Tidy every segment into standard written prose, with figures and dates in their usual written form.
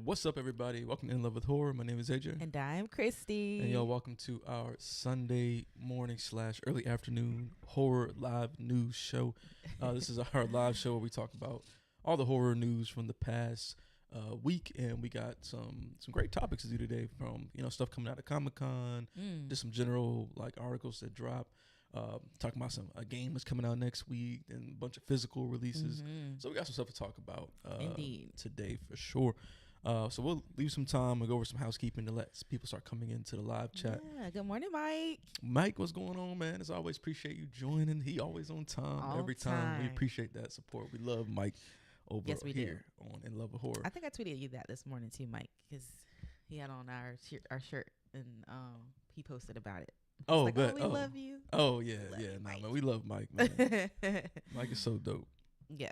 What's up, everybody? Welcome to In Love with Horror. My name is AJ. And I'm Christy. And y'all, welcome to our Sunday morning / early afternoon horror live news show. This is our live show where we talk about all the horror news from the past week, and we got some great topics to do today. From stuff coming out of Comic-Con, just some general articles that drop. Talking about a game that's coming out next week, and a bunch of physical releases. So we got some stuff to talk about today for sure. So we'll leave some time and go over some housekeeping to let people start coming into the live chat. Yeah, good morning, Mike. Mike, what's going on, man? As always, appreciate you joining. He always on time every time. We appreciate that support. We love Mike over here on In Love with Horror. I think I tweeted you that this morning too, Mike, because he had on our shirt and he posted about it. Oh, like, but we love you. Oh yeah, love you, man, we love Mike, man. Mike is so dope. Yeah.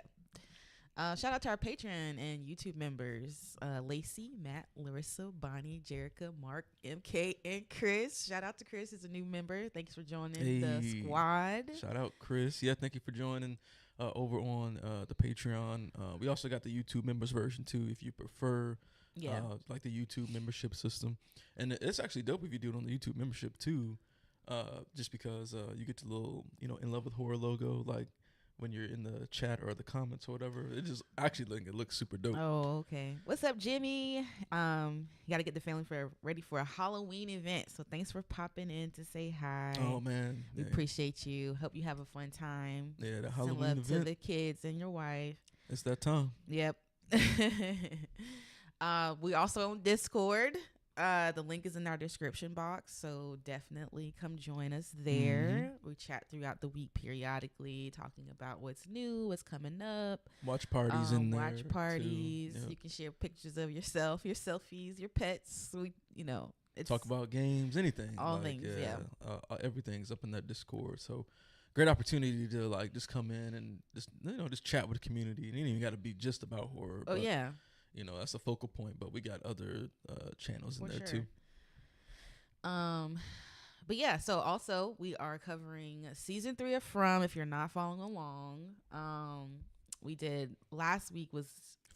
Shout out to our Patreon and YouTube members, Lacey, Matt, Larissa, Bonnie, Jerica, Mark, MK, and Chris. Shout out to Chris, he's a new member. Thanks for joining the squad. Shout out, Chris. Yeah, thank you for joining over on the Patreon. We also got the YouTube members version too, if you prefer. Like the YouTube membership system. And it's actually dope if you do it on the YouTube membership too, just because you get the little In Love with Horror logo when you're in the chat or the comments or whatever. It just actually it looks super dope. Oh, okay. What's up, Jimmy? You got to get the family ready for a Halloween event. So thanks for popping in to say hi. Oh, man. We appreciate you. Hope you have a fun time. Yeah, the Halloween event. Send love to the kids and your wife. It's that time. Yep. We also on Discord. The link is in our description box, so definitely come join us there. We chat throughout the week periodically, talking about what's new, what's coming up. Watch parties in there. Watch parties. Yep. You can share pictures of yourself, your selfies, your pets. It's talk about games, anything. All things, yeah. Everything's up in that Discord. So great opportunity to just come in and just chat with the community. It ain't even got to be just about horror. Oh, yeah. That's a focal point, but we got other channels in there too. But yeah, so also we are covering season 3 of From. If you're not following along, we did last week was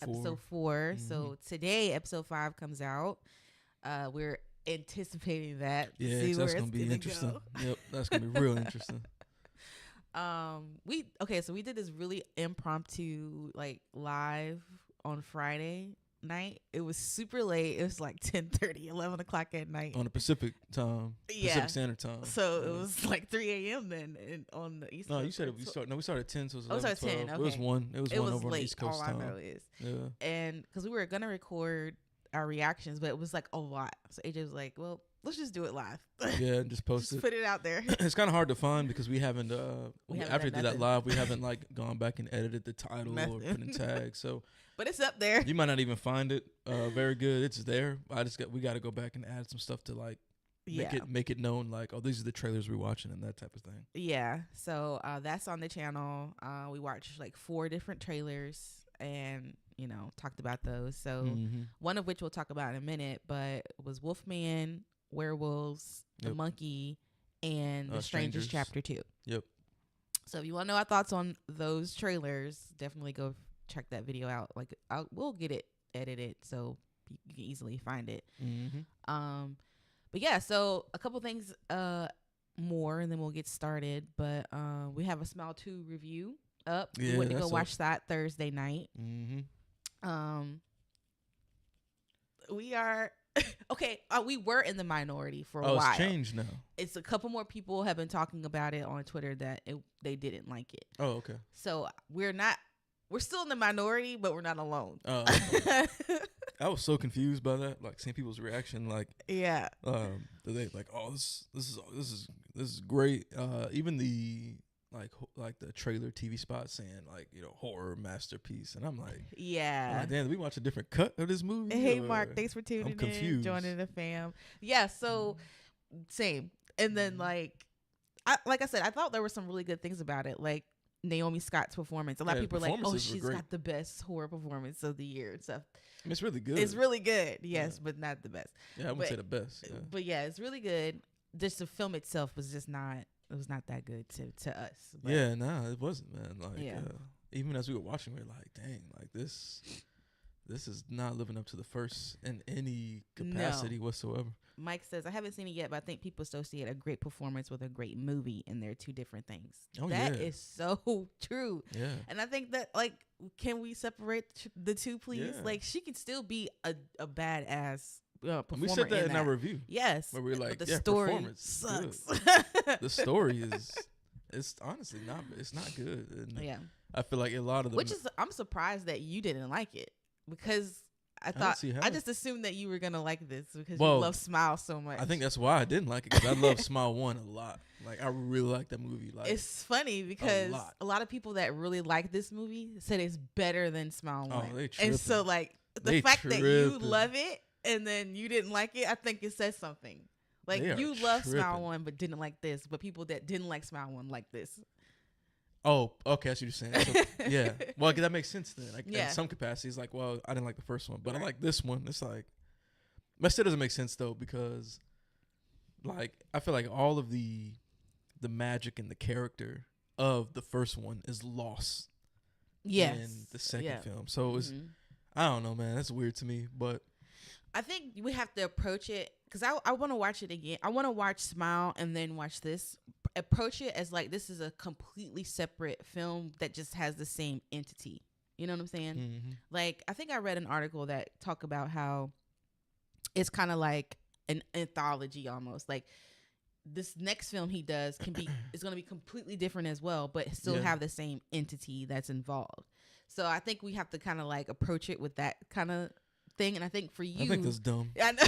episode 4. So today episode 5 comes out. We're anticipating that. Yeah, that's gonna be interesting. Yep, that's gonna be real interesting. So we did this really impromptu live on Friday night. It was super late. It was 10:30, 11 o'clock at night. On the Pacific time. Yeah. Pacific Standard Time. So it was 3 a.m. then on the East Coast. No, you said we started at 10, so it was 11, 12. 10, okay. It was 1. It was 1 over late, on the East Coast time. All I know is. Yeah. And because we were going to record our reactions, but it was a lot. So AJ was like, well, let's just do it live. Yeah, and just post just put it out there. It's kind of hard to find because we haven't after we did that live, we haven't gone back and edited the title or put in tags. So but it's up there. You might not even find it very good. It's there. We got to go back and add some stuff to make it known these are the trailers we're watching and that type of thing. Yeah. So that's on the channel. We watched 4 different trailers and talked about those. So one of which we'll talk about in a minute, but it was Wolfman, Werewolves, The Monkey, and The Strangers Chapter 2. Yep. So if you want to know our thoughts on those trailers, definitely go check that video out. We'll get it edited so you can easily find it. But yeah, so a couple things more and then we'll get started. But we have a Smile 2 review up. Yeah, we went to go watch that Thursday night. We are okay. We were in the minority for a while. It's changed now. It's a couple more people have been talking about it on Twitter that they didn't like it. Oh, okay. So we're still in the minority, but we're not alone. I was so confused by that, seeing people's reaction, yeah. They this is great. Even the the trailer TV spot saying horror masterpiece, and I'm yeah. Damn, did we watch a different cut of this movie? Hey Mark, thanks for tuning in, joining the fam. Yeah, so same. And then I said, I thought there were some really good things about it, Naomi Scott's performance. A lot of people are oh, she's got the best horror performance of the year and stuff. It's really good. It's really good, yes, but not the best. Yeah, I wouldn't say the best. Yeah. But yeah, it's really good. Just the film itself was just not. It was not that good to us. But yeah, it wasn't, man. Even as we were watching, we were dang, this this is not living up to the first in any capacity whatsoever. Mike says, I haven't seen it yet, but I think people associate a great performance with a great movie, and they're two different things. That is so true. Yeah. And I think that, like, can we separate the two, please? Yeah. Like, she can still be a badass performer. We said that in our review. Yes. Where we're like, but the story performance sucks. The story it's honestly it's not good. And yeah. I feel like a lot of them. I'm surprised that you didn't like it, because I just assumed that you were gonna like this because you love Smile so much. I think that's why I didn't like it, because I love Smile 1 a lot. Like, I really like that movie. Like, it's funny because a lot of people that really like this movie said it's better than Smile 1. Oh, they tripping. And so, like, the fact that you love it and then you didn't like it, I think it says something. Like, you love Smile 1 but didn't like this, but people that didn't like Smile 1 like this. Oh, okay, that's what you're saying. So, yeah. Well, that makes sense then. Like, in some capacities, like, well, I didn't like the first one, but I like this one. It's like, but still doesn't make sense though, because, like, I feel like all of the magic and the character of the first one is lost in the second film. So it was, I don't know, man. That's weird to me, but I think we have to approach it, because I want to watch it again. I want to watch Smile and then watch this. Approach it as like this is a completely separate film that just has the same entity. You know what I'm saying? Mm-hmm. Like, I think I read an article that talked about how it's kind of like an anthology almost. Like, this next film he does is going to be completely different as well, but still have the same entity that's involved. So I think we have to kind of like approach it with that kind of thing. And I think for you, I think that's dumb. I know.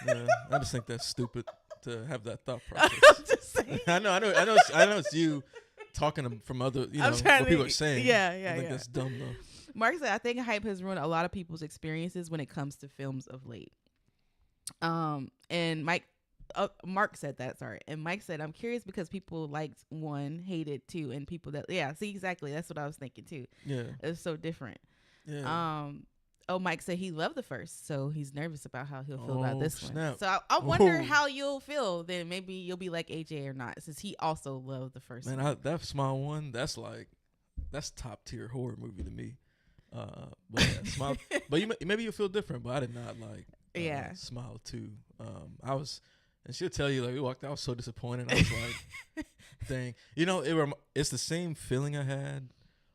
Yeah, I just think that's stupid to have that thought process. I'm just saying. I know it's you talking from other, what people are saying. Yeah, I think that's dumb though. Mark said, I think hype has ruined a lot of people's experiences when it comes to films of late. And Mark said that, sorry. And Mike said, I'm curious because people liked 1, hated 2, and people that, see, exactly. That's what I was thinking too. Yeah. It's so different. Yeah. Mike said he loved the first, so he's nervous about how he'll feel about this snap. one. So I wonder how you'll feel. Then maybe you'll be like AJ or not, since he also loved the first one. That Smile 1, that's top tier horror movie to me. But yeah, Smile, but maybe you'll feel different. But I did not like Smile 2. And she'll tell you, like, we walked out, I was so disappointed. I was like, dang, it's the same feeling I had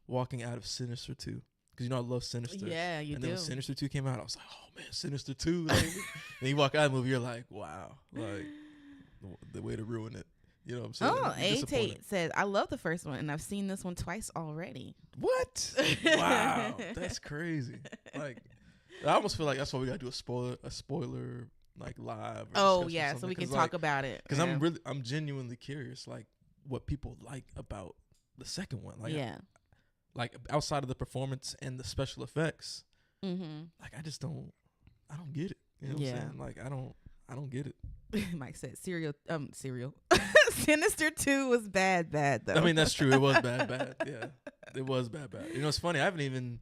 walking out of Sinister 2. Because, I love Sinister. Yeah, you do. And then when Sinister 2 came out, I was like, oh, man, Sinister 2. Like, and you walk out of the movie, you're like, wow. Like, the way to ruin it. You know what I'm saying? Oh, A. Tate says, I love the first one, and I've seen this one twice already. What? Wow. That's crazy. Like, I almost feel like that's why we got to do a spoiler, like, live. Oh, yeah, so we can talk about it. Because I'm genuinely curious, like, what people like about the second one. Like, like, outside of the performance and the special effects, like, I don't get it. You know what I'm saying? Like, I don't get it. Mike said serial. Sinister 2 was bad though. I mean, that's true. It was bad. Yeah, it was bad. It's funny. I haven't even.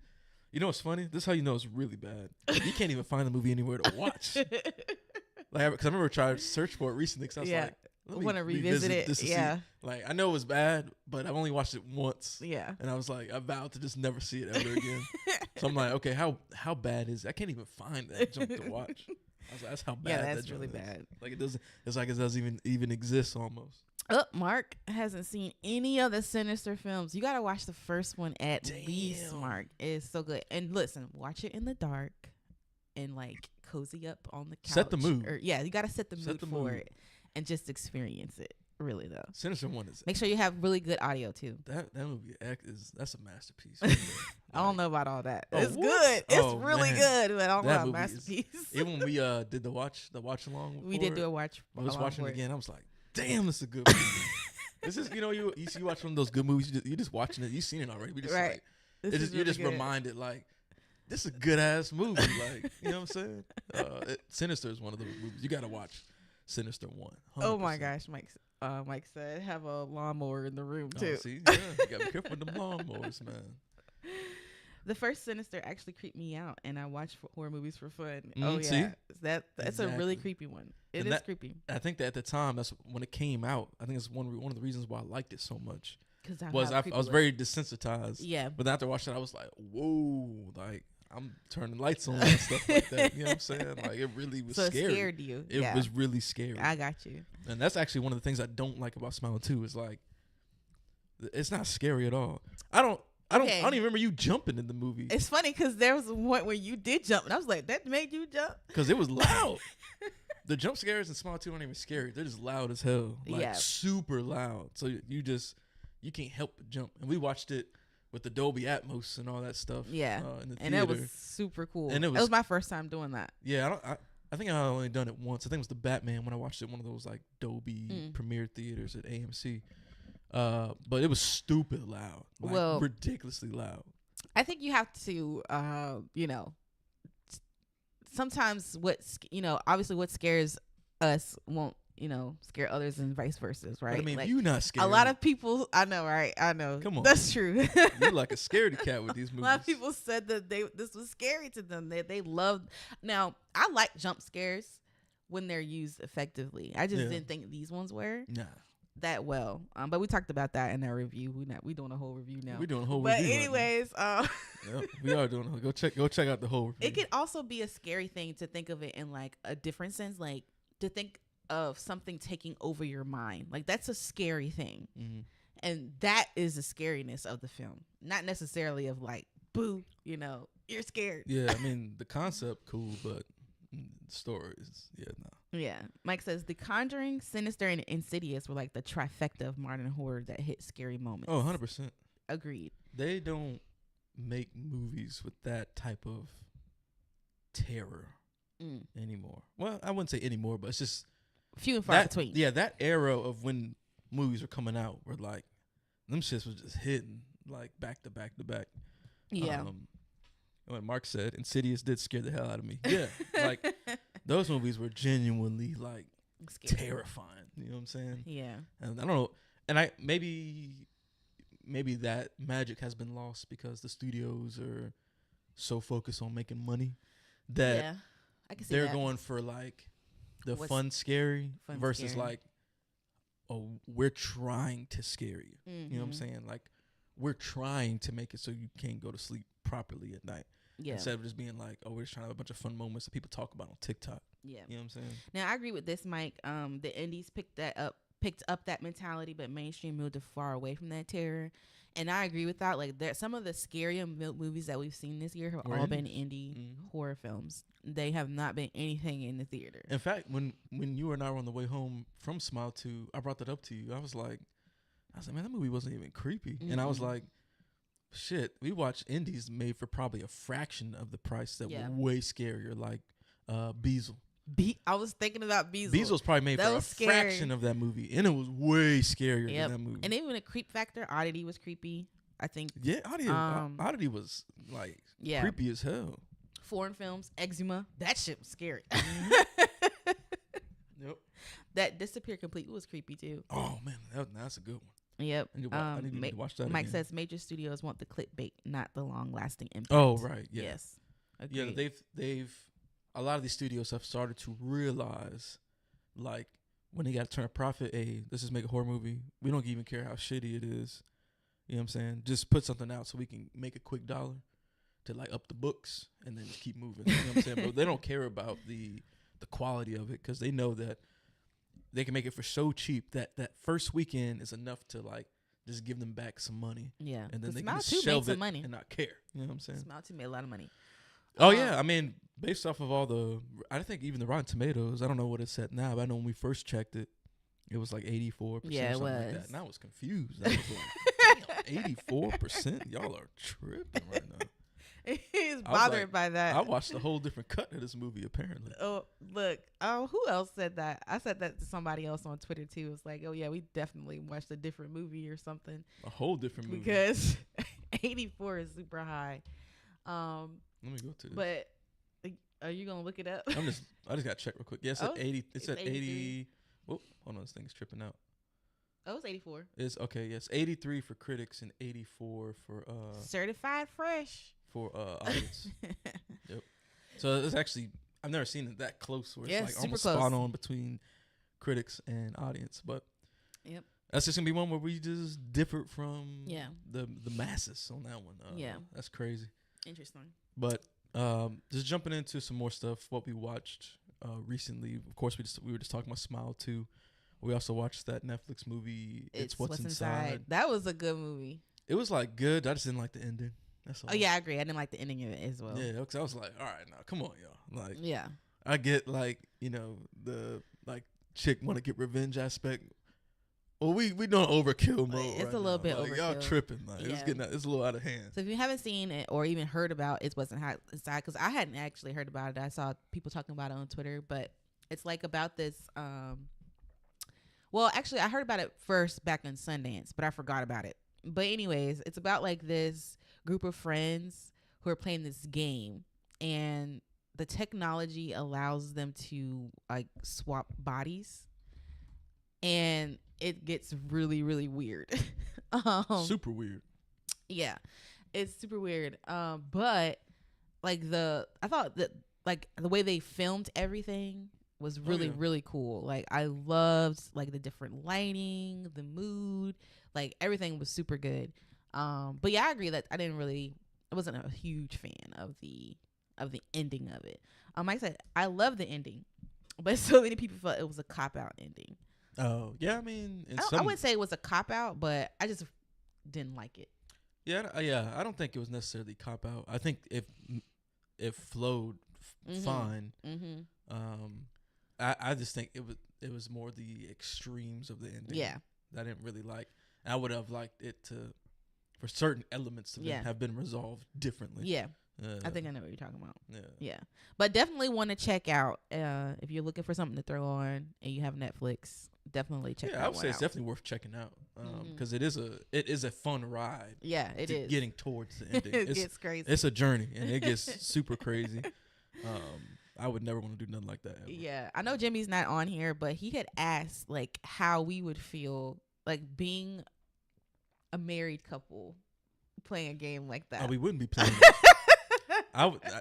You know what's funny? This is how you know it's really bad. You can't even find the movie anywhere to watch. Like, because I remember trying to search for it recently. Because I was like, I want to revisit it. Yeah. Like, I know it was bad, but I've only watched it once. Yeah. And I was like, I vowed to just never see it ever again. So I'm like, okay, how bad is it? I can't even find that junk to watch. I was like, that's how bad. Yeah, that's really bad. Like, it doesn't. It's like it doesn't even exist almost. Mark hasn't seen any of the Sinister films. You gotta watch the first one at least. Mark, it's so good. And listen, watch it in the dark and like cozy up on the couch. Set the mood. You gotta set the mood for it and just experience it. Really though, Sinister 1 is. Make sure you have really good audio too. That movie that's a masterpiece. Like, I don't know about all that. It's good. It's really good, but I don't know about masterpiece. Even when we did the watch along. We did do a watch. I was watching it again. I was like, damn, this is a good movie. This is you watch one of those good movies. You just watching it. You've seen it already. We just like you're just reminded like. This is a good ass movie, like, you know what I'm saying? Sinister is one of the movies you gotta watch. Sinister 1. 100%. Oh my gosh, Mike said have a lawnmower in the room too. See, you gotta be careful with them lawnmowers, man. The first Sinister actually creeped me out, and I watch horror movies for fun. See? That's exactly. a really creepy one. It is creepy. I think that at the time, that's when it came out. I think it's one of the reasons why I liked it so much. Because I was very desensitized. Yeah. But after watching it, I was like, whoa, like I'm turning lights on and stuff like that. You know what I'm saying? Like it really was so scary. It scared you. It was really scary. I got you. And that's actually one of the things I don't like about Smile 2 is like it's not scary at all. I don't even remember you jumping in the movie. It's funny because there was a point where you did jump, and I was like, "That made you jump?" Because it was loud. The jump scares in Smile 2 aren't even scary. They're just loud as hell, like super loud. So you can't help but jump. And we watched it with the Dolby Atmos and all that stuff. Yeah, in the theater. And it was super cool. And it was my first time doing that. Yeah, I think I only done it once. I think it was the Batman when I watched it one of those like Dolby premiere theaters at AMC. But it was stupid loud, like ridiculously loud. I think you have to, sometimes obviously what scares us won't, scare others and vice versa, right? But I mean, like, you not scared. A lot of people, I know, right? I know. Come on. That's true. You're like a scaredy cat with these movies. A lot of people said that this was scary to them. They loved. Now, I like jump scares when they're used effectively. I just didn't think these ones were. Nah. That well, but we talked about that in our review. We doing a whole review now. We're doing a whole review. But anyways, yep, we are doing. Go check out the whole review. It could also be a scary thing to think of it in like a different sense, like to think of something taking over your mind. Like that's a scary thing, and that is the scariness of the film, not necessarily of like, boo, you're scared. Yeah, I mean the concept cool, but the story is no. Yeah. Mike says The Conjuring, Sinister, and Insidious were like the trifecta of modern horror that hit scary moments. Oh, 100%. Agreed. They don't make movies with that type of terror anymore. Well, I wouldn't say anymore, but it's just few and far between. Yeah, that era of when movies were coming out were like them shits was just hitting like back to back to back. Yeah. When Mark said Insidious did scare the hell out of me. Yeah. Like those movies were genuinely like scary. Terrifying. You know what I'm saying? Yeah. And I don't know. And maybe that magic has been lost because the studios are so focused on making money that I can see they're that. Going for like the fun versus scary. Like, oh, we're trying to scare you. You know what I'm saying? Like we're trying to make it so you can't go to sleep properly at night. Yeah. Instead of just being like, oh, we're just trying to have a bunch of fun moments that people talk about on TikTok. Yeah. You know what I'm saying? Now I agree with this, Mike. The indies picked up that mentality, but mainstream moved far away from that terror. And I agree with that. Like some of the scarier movies that we've seen this year have all been indie horror films. They have not been anything in the theater. In fact, when you and I were on the way home from Smile 2, I brought that up to you. I was like, man, that movie wasn't even creepy. And I was like, shit, we watched indies made for probably a fraction of the price that were way scarier, like Beazle. I was thinking about Beazle. Beazle's probably made for a fraction of that movie, and it was way scarier than that movie. And even a creep factor, Oddity was creepy, I think. Yeah, Oddity was like creepy as hell. Foreign films, Eczema, that shit was scary. Yep. That Disappear Completely was creepy too. Oh man, that's a good one. Yep. I need to watch that. Mike says major studios want the clickbait, not the long-lasting impact. Oh right, yeah. Yes. Agreed. Yeah, they've a lot of these studios have started to realize, like, when they got to turn a profit, hey, let's just make a horror movie. We don't even care how shitty it is. You know what I'm saying? Just put something out so we can make a quick dollar to like up the books and then just keep moving. You know what I'm saying? But they don't care about the quality of it because they know that they can make it for so cheap that first weekend is enough to like just give them back some money. Yeah. And then they can just shelve it and not care. You know what I'm saying? Smile 2 made a lot of money. Oh yeah, I mean, based off of I think even the Rotten Tomatoes, I don't know what it's at now, but I know when we first checked it, it was like 84%. Yeah, it was. Like that. And I was confused. I was like, damn, 84%? Y'all are tripping right now. He's bothered by that. I watched a whole different cut of this movie, apparently. Oh, look. Oh, who else said that? I said that to somebody else on Twitter, too. It's like, oh, yeah, we definitely watched a different movie or something. A whole different movie. Because 84 is super high. Let me go to this. But are you gonna look it up? I just gotta check real quick. Yeah, it's at 80. It's at 80. Oh, hold on, this thing's tripping out. Oh, it's 84. It's okay. Yes, 83 for critics and 84 for certified fresh for audience. Yep. So it's actually I've never seen it that close where it's like almost close. spot on between critics and audience. But yep. That's just gonna be one where we just differ from the masses on that one. Yeah, that's crazy. Interesting. But Just jumping into some more stuff. What we watched recently. Of course, we were just talking about Smile 2. We also watched that Netflix movie. It's What's Inside. That was a good movie. It was like good. I just didn't like the ending. That's all. Oh yeah, I agree. I didn't like the ending of it as well. Yeah, because I was like, all right, now come on, y'all. Like, yeah, I get like the like chick want to get revenge aspect. Well, we doing overkill mode. It's a little bit overkill. Y'all tripping. Like, it's a little out of hand. So if you haven't seen it or even heard about It Wasn't Hot Inside, because I hadn't actually heard about it. I saw people talking about it on Twitter, but it's like about this. Well, actually, I heard about it first back in Sundance, but I forgot about it. But anyways, it's about like this group of friends who are playing this game, and the technology allows them to like swap bodies, and it gets really, really weird. Super weird. Yeah, it's super weird. But like I thought that like the way they filmed everything was really, really cool. Like I loved like the different lighting, the mood, like everything was super good. But yeah, I agree that I wasn't a huge fan of the ending of it. Like I said, I love the ending, but so many people felt it was a cop-out ending. Oh, yeah, I mean... I wouldn't say it was a cop-out, but I just didn't like it. Yeah, I don't think it was necessarily cop-out. I think it flowed fine. Mm-hmm. I just think it was more the extremes of the ending. Yeah. That I didn't really like. I would have liked it for certain elements to have been resolved differently. Yeah. I think I know what you're talking about. Yeah. But definitely want to check out if you're looking for something to throw on and you have Netflix. Definitely check that out. I would say it's definitely worth checking out because it is a fun ride. Yeah, it is getting towards the ending. It gets crazy. It's a journey and it gets super crazy. I would never want to do nothing like that ever. Yeah, I know Jimmy's not on here, but he had asked like how we would feel like being a married couple playing a game like that. Oh, we wouldn't be playing.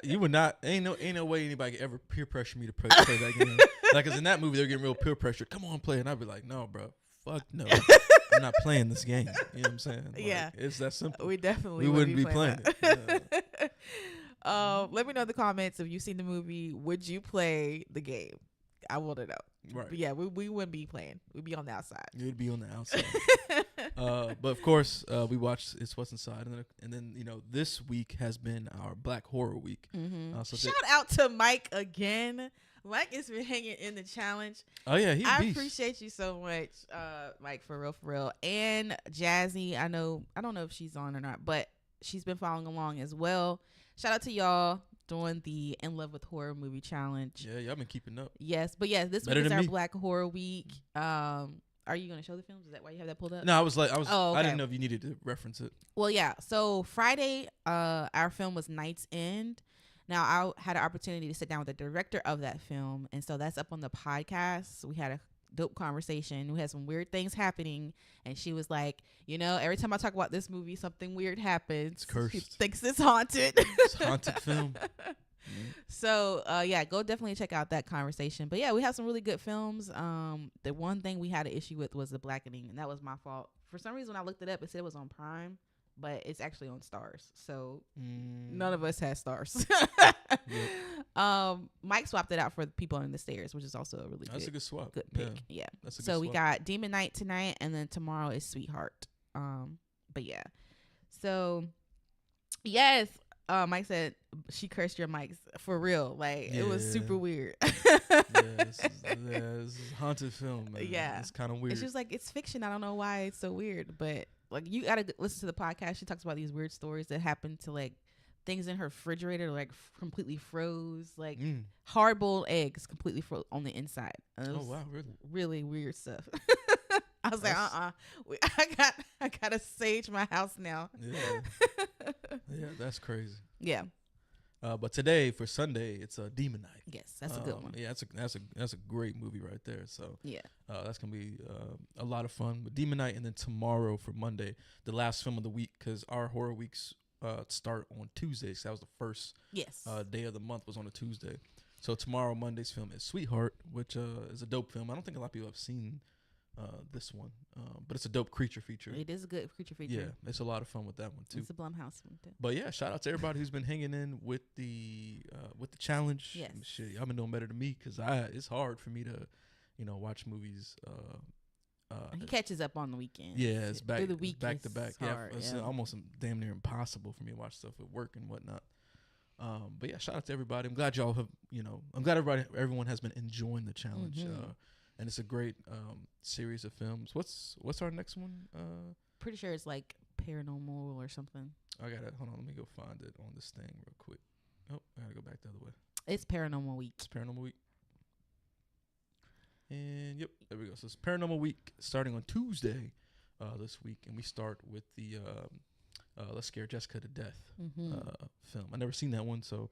You would not. Ain't no way anybody could ever peer pressure me to play that game. Like, cause in that movie they're getting real peer pressure. Come on, play, and I'd be like, no, bro, fuck no, I'm not playing this game. You know what I'm saying? Like, yeah, it's that simple. We definitely wouldn't be playing it. Yeah. Let me know in the comments if you've seen the movie. Would you play the game? I want to know. Right. But yeah, we wouldn't be playing. We'd be on the outside. You'd be on the outside. But of course, we watched It's What's Inside, and then this week has been our Black Horror Week. Mm-hmm. Shout out to Mike again. Mike has been hanging in the challenge. Oh yeah, I appreciate you so much, Mike, for real. And Jazzy, I don't know if she's on or not, but she's been following along as well. Shout out to y'all doing the In Love with Horror movie challenge. Yeah, y'all been keeping up. Yes, but yes, this week is our Black Horror Week. Are you going to show the films? Is that why you have that pulled up? No, I was. Oh, okay. I didn't know if you needed to reference it. Well, yeah. So Friday, our film was Night's End. Now, I had an opportunity to sit down with the director of that film, and so that's up on the podcast. We had a dope conversation. We had some weird things happening, and she was like, every time I talk about this movie, something weird happens. It's cursed. She thinks it's haunted. It's a haunted film. Mm-hmm. So, go definitely check out that conversation. But yeah, we have some really good films. The one thing we had an issue with was the blackening, and that was my fault. For some reason, when I looked it up, it said it was on Prime, but it's actually on Stars. So none of us had Stars. Yep. Mike swapped it out for the people on the stairs, which is also a really a good swap. Good pick. Yeah. That's a good swap. We got Demon Night tonight, and then tomorrow is Sweetheart. But yeah. So yes, Mike said she cursed your mics for real. Like it was super weird. This is a haunted film, man. Yeah, it's kind of weird. It's just like it's fiction. I don't know why it's so weird, but like you gotta listen to the podcast. She talks about these weird stories that happened to like things in her refrigerator, like completely froze, like hard-boiled eggs completely froze on the inside. Oh wow, really? Really weird stuff. I was like, I gotta sage my house now. Yeah, yeah, that's crazy. Yeah. But today for Sunday, it's a Demon Night. Yes, that's a good one. Yeah, that's a great movie right there. So yeah, that's gonna be a lot of fun with Demon Night, and then tomorrow for Monday, the last film of the week, because our horror weeks start on Tuesdays. That was the first day of the month was on a Tuesday. So tomorrow, Monday's film is Sweetheart, which is a dope film. I don't think a lot of people have seen this one. But it's a dope creature feature. It is a good creature feature. Yeah, it's a lot of fun with that one too. It's a Blumhouse one too. But yeah, shout out to everybody who's been hanging in with the challenge. Yes. Shit, y'all been doing better than me because it's hard for me to, watch movies. He catches up on the weekend. Yeah, it's back through the week. back to back. Hard, It's almost damn near impossible for me to watch stuff at work and whatnot. But yeah, shout out to everybody. I'm glad y'all have, I'm glad everyone has been enjoying the challenge. Mm-hmm. And it's a great series of films. What's our next one? Pretty sure it's like paranormal or something. Hold on, let me go find it on this thing real quick. Oh, I gotta go back the other way. It's Paranormal Week. It's Paranormal Week. And yep, there we go. So it's Paranormal Week starting on Tuesday this week, and we start with the Let's Scare Jessica to Death film. I never seen that one, so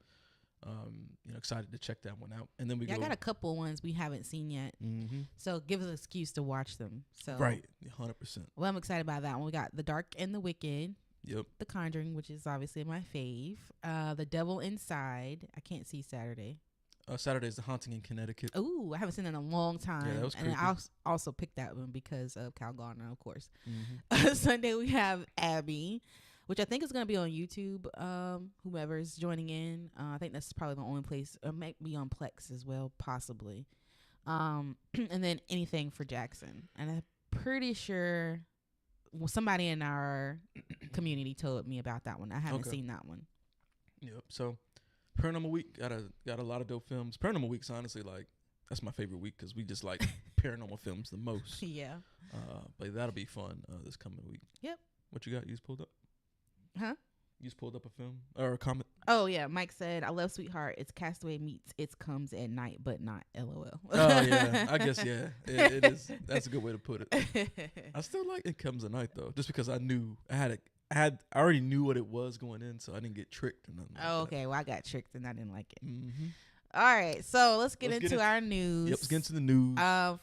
excited to check that one out. And then I got a couple ones we haven't seen yet, so give us an excuse to watch them. So right, 100%. Well, I'm excited about that one. We got The Dark and the Wicked. Yep. The Conjuring, which is obviously my fave. The Devil Inside. I can't see Saturday. Saturday is The Haunting in Connecticut. Ooh, I haven't seen it in a long time. Yeah, that was creepy. And I also picked that one because of Cal Gardner, of course. Sunday we have Abby, which I think is going to be on YouTube. Whoever's joining in, I think that's probably the only place. It might be on Plex as well, possibly. And then Anything for Jackson. And I'm pretty sure somebody in our community told me about that one. I haven't seen that one. Yep. So Paranormal Week got a lot of dope films. Paranormal Week's honestly that's my favorite week because we just like paranormal films the most. Yeah. But that'll be fun this coming week. Yep. What you got? You just pulled up? Huh? You just pulled up a film or a comment? Oh yeah, Mike said, "I love Sweetheart. It's Castaway meets It Comes at Night, but not LOL." Oh yeah, I guess it is. That's a good way to put it. I still like It Comes at Night though, just because I already knew what it was going in, so I didn't get tricked or nothing. Okay. Well, I got tricked and I didn't like it. All right, so let's get into our news. Yep, let's get into the news.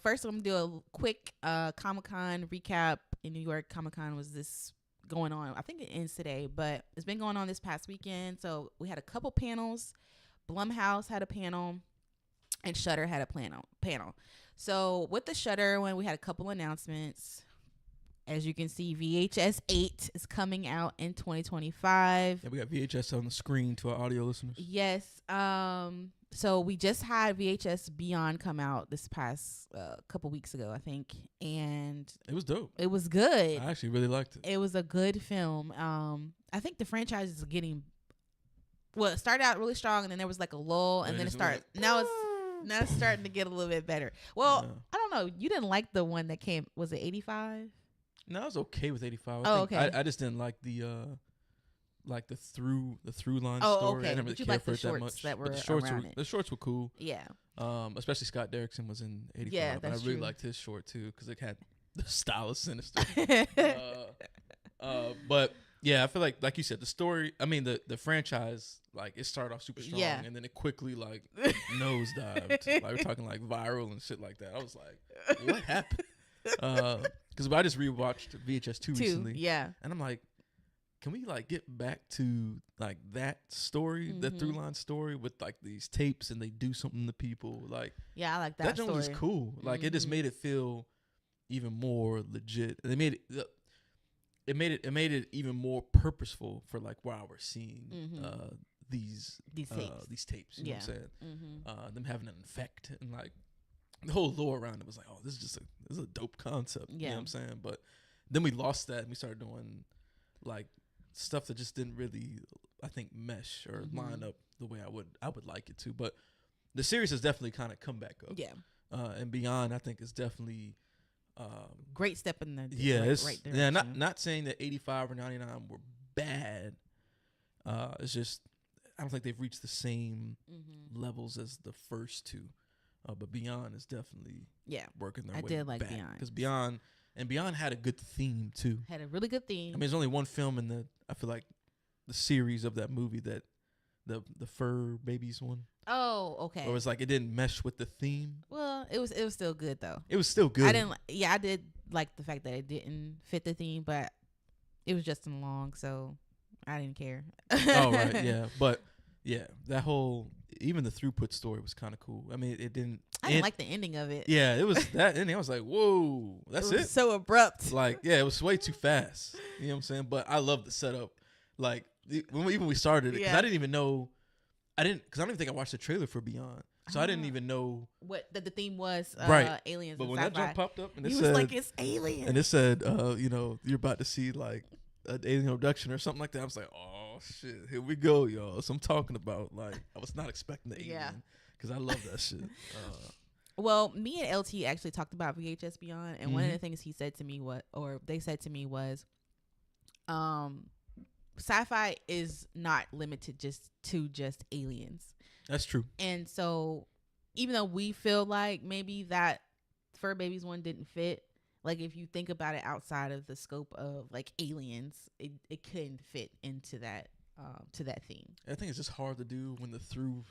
First, I'm gonna do a quick Comic-Con recap. In New York, Comic-Con was this going on. I think it ends today, but it's been going on this past weekend. So we had a couple panels. Blumhouse had a panel, and Shudder had a panel. So with the Shudder one, we had a couple announcements. As you can see, VHS 8 is coming out in 2025. Yeah, we got VHS on the screen to our audio listeners. Yes. So we just had VHS Beyond come out this past couple weeks ago, I think, and it was dope. It was good. I actually really liked it. It was a good film. I think the franchise is getting it started out really strong, and then there was like a lull, and then it started. Now it's starting to get a little bit better. Well, yeah. I don't know. You didn't like the one that came. Was it 85? No, I was okay with 85. Okay. I just didn't like the through line story. Okay. I didn't really care for it that much. But the shorts were cool. Yeah. Especially Scott Derrickson was in 85. Yeah, that's true. I really liked his short too because it had the style of Sinister. But yeah, I feel like you said, the story. I mean, the franchise, like, it started off super strong, and then it quickly like nosedived. Like, we're talking like viral and shit like that. I was like, what happened? Because I just rewatched VHS 2 recently. Yeah. And I'm like, can we like get back to like that story, the through line story with like these tapes and they do something to people? Like, yeah, I like that. That joint was cool. Like, it just made it feel even more legit. They made it made it even more purposeful for like why we're seeing these tapes. You know what I'm saying? Them having an effect and like the whole lore around it was like, oh, this is a dope concept. Yeah. You know what I'm saying? But then we lost that and we started doing like stuff that just didn't really, I think, mesh or line up the way I would like it to. But the series has definitely kind of come back up. Yeah. And Beyond, I think, is definitely great step in the right direction. Yeah, not saying that 85 or 99 were bad. It's just I don't think they've reached the same levels as the first two. But Beyond is definitely working their way back. I did like Beyond. Because Beyond had a good theme, too. Had a really good theme. I mean, there's only one film in I feel like, the series of that movie that, the fur babies one. Oh, okay. Or it was like, it didn't mesh with the theme. Well, it was still good, though. It was still good. I did like the fact that it didn't fit the theme, but it was Justin Long, so I didn't care. Oh, right, yeah. But, yeah, that whole... even the throughput story was kind of cool. I mean, it didn't. I didn't like the ending of it. Yeah, it was that ending. I was like, whoa, that's it. So abrupt. Like, yeah, it was way too fast. You know what I'm saying? But I love the setup. Like, when we started it, because I didn't even know. Because I don't even think I watched the trailer for Beyond. So I didn't even know what the theme was. Right. Aliens. But when sci-fi. that jump popped up and it he said, was like, it's aliens. and it said, you're about to see like an alien abduction or something like that. I was like, oh shit, here we go, y'all. So I'm talking about, like, I was not expecting the alien because I love that shit. Well, me and LT actually talked about VHS Beyond, and one of the things he said to me they said to me was, sci-fi is not limited to just aliens. That's true. And so even though we feel like maybe that Fur Babies one didn't fit, like if you think about it outside of the scope of like aliens, it couldn't fit into that to that theme. I think it's just hard to do when the through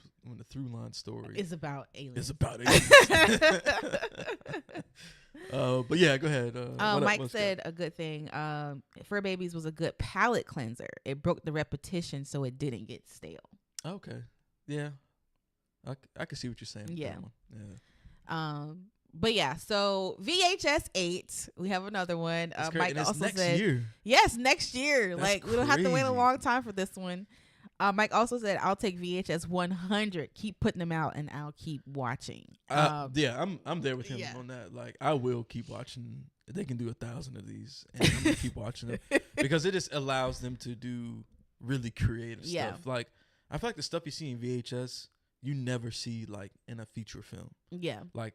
line story is about aliens. It's about aliens. But yeah, go ahead. Mike said a good thing. Fur Babies was a good palate cleanser. It broke the repetition, so it didn't get stale. Okay. Yeah. I can see what you're saying. Yeah. Yeah. But yeah, so VHS 8, we have another one. Mike also next said, year. Yes, next year. That's like we don't have to wait a crazy. long time for this one. Mike also said, I'll take VHS 100. Keep putting them out, and I'll keep watching. Yeah, I'm there with him on that. Like, I will keep watching. They can do 1,000 of these, and I'm gonna keep watching them because it just allows them to do really creative stuff. Like, I feel like the stuff you see in VHS, you never see like in a feature film. Yeah, like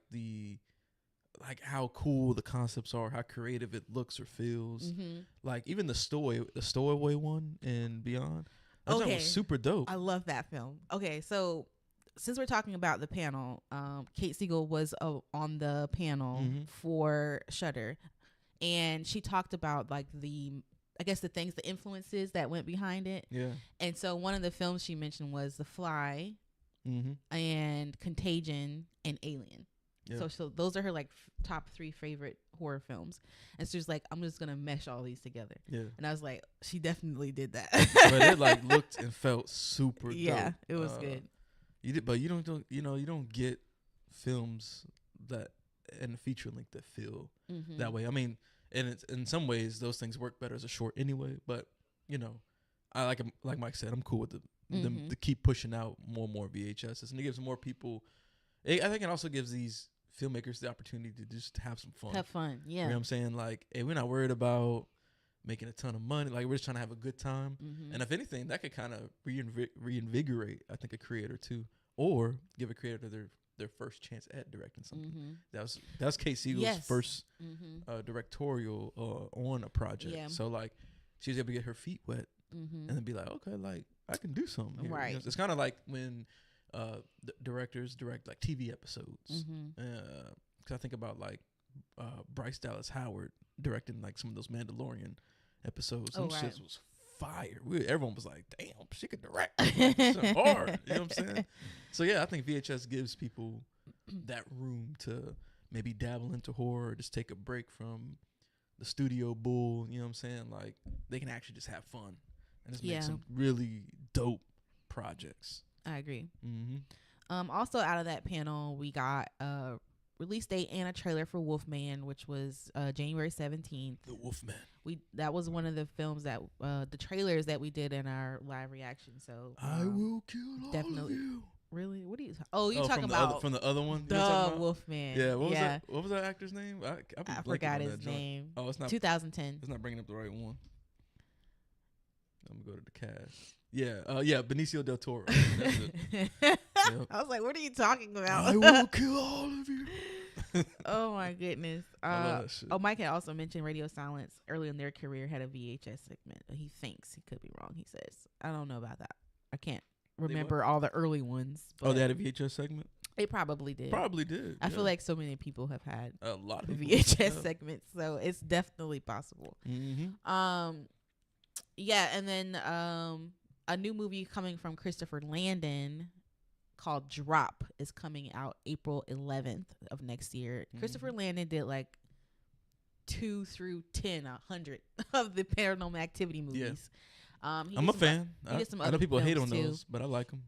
how cool the concepts are, how creative it looks or feels. Like even the Stowaway one and Beyond. That was super dope. I love that film. Okay, so since we're talking about the panel, Kate Siegel was on the panel for Shudder, and she talked about like the influences that went behind it. Yeah. And so one of the films she mentioned was The Fly, and Contagion, and Alien. Yeah. So those are her like top 3 favorite horror films, and so she's like, I'm just gonna mesh all these together. Yeah. And I was like, she definitely did that. But it like looked and felt super dope. Yeah, it was good. You don't get films that in feature length that feel that way. I mean, and it's, in some ways those things work better as a short anyway. But I like Mike said, I'm cool with them to keep pushing out more and more VHSs, and it gives more people. I think it also gives these filmmakers the opportunity to just have some fun. Have fun, yeah. You know what I'm saying? Like, hey, we're not worried about making a ton of money. Like, we're just trying to have a good time. And if anything, that could kind of reinvigorate, I think, a creator too, or give a creator their first chance at directing something. That was Kate Siegel's first directorial on a project. Yeah. So like, she was able to get her feet wet and then be like, okay, like I can do something here. Right. It's kind of like when directors direct like TV episodes. Because I think about like Bryce Dallas Howard directing like some of those Mandalorian episodes. Some shit was fire. Everyone was like, damn, she could direct. Like, hard. You know what I'm saying? So yeah, I think VHS gives people that room to maybe dabble into horror, or just take a break from the studio bull. You know what I'm saying? Like, they can actually just have fun and just make some really dope projects. I agree. Also out of that panel, we got a release date and a trailer for Wolfman, which was January 17th. The Wolfman. That was one of the films that the trailers that we did in our live reaction. So I will kill all of you. Really? What are you? You're talking about from the other one. The Wolfman. Yeah. What was that actor's name? I forgot his name. Oh, it's not 2010. It's not bringing up the right one. I'm gonna go to the cast. Yeah, Benicio del Toro. That's it. Yep. I was like, what are you talking about? I will kill all of you. Oh my goodness. I love that shit. Mike had also mentioned Radio Silence early in their career had a VHS segment. He thinks, he could be wrong, he says. I don't know about that. I can't remember all the early ones. Oh, they had a VHS segment? They probably did. I feel like so many people have had a lot of VHS segments, so it's definitely possible. Yeah, and then a new movie coming from Christopher Landon called Drop is coming out April 11th of next year. Christopher Landon did like 2 through 10, 100 of the Paranormal Activity movies. I'm a fan. I know people hate on those, but I like them.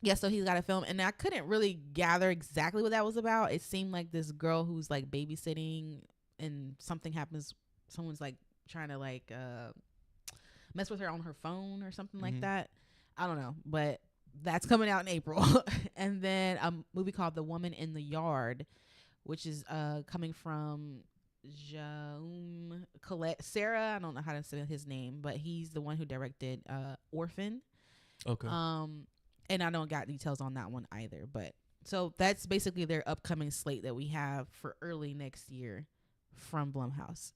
Yeah, so he's got a film, and I couldn't really gather exactly what that was about. It seemed like this girl who's like babysitting, and something happens. Someone's like trying to like mess with her on her phone or something like that. I don't know, but that's coming out in April. And then a movie called The Woman in the Yard, which is coming from Jaume Colette Sarah. I don't know how to say his name, but he's the one who directed Orphan. Okay. And I don't got details on that one either. But so that's basically their upcoming slate that we have for early next year from Blumhouse.